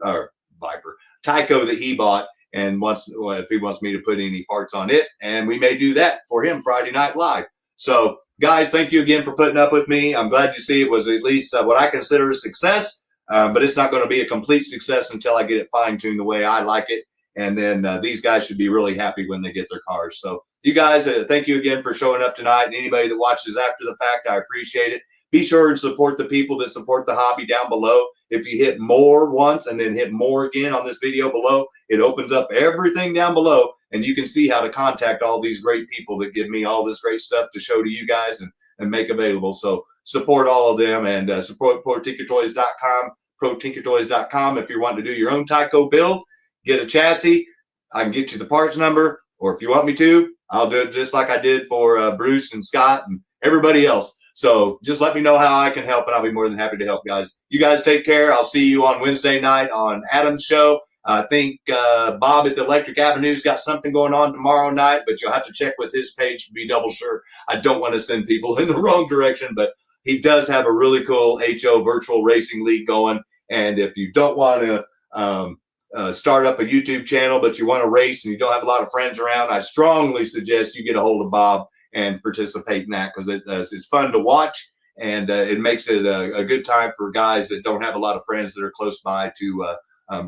Speaker 1: TYCO that he bought, and if he wants me to put any parts on it, and we may do that for him Friday night live. So guys, thank you again for putting up with me. I'm glad you see it was at least what I consider a success, but it's not going to be a complete success until I get it fine-tuned the way I like it. And then these guys should be really happy when they get their cars. So you guys, thank you again for showing up tonight. And anybody that watches after the fact, I appreciate it. Be sure and support the people that support the hobby down below. If you hit more once and then hit more again on this video below, it opens up everything down below, and you can see how to contact all these great people that give me all this great stuff to show to you guys and make available. So support all of them, and support ProTinkerToys.com, ProTinkerToys.com. If you're wanting to do your own TYCO build, get a chassis, I can get you the parts number, or if you want me to, I'll do it just like I did for Bruce and Scott and everybody else. So just let me know how I can help, and I'll be more than happy to help, guys. You guys take care. I'll see you on Wednesday night on Adam's show. I think Bob at the Electric Avenue's got something going on tomorrow night, but you'll have to check with his page to be double sure. I don't want to send people in the wrong direction, but he does have a really cool HO virtual racing league going. And if you don't want to start up a YouTube channel, but you want to race and you don't have a lot of friends around, I strongly suggest you get a hold of Bob and participate in that, because it's fun to watch, and it makes it a good time for guys that don't have a lot of friends that are close by to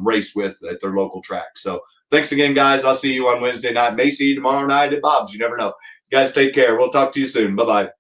Speaker 1: race with at their local track. So thanks again, guys. I'll see you on Wednesday night. May see you tomorrow night at Bob's. You never know. You guys take care. We'll talk to you soon. Bye-bye.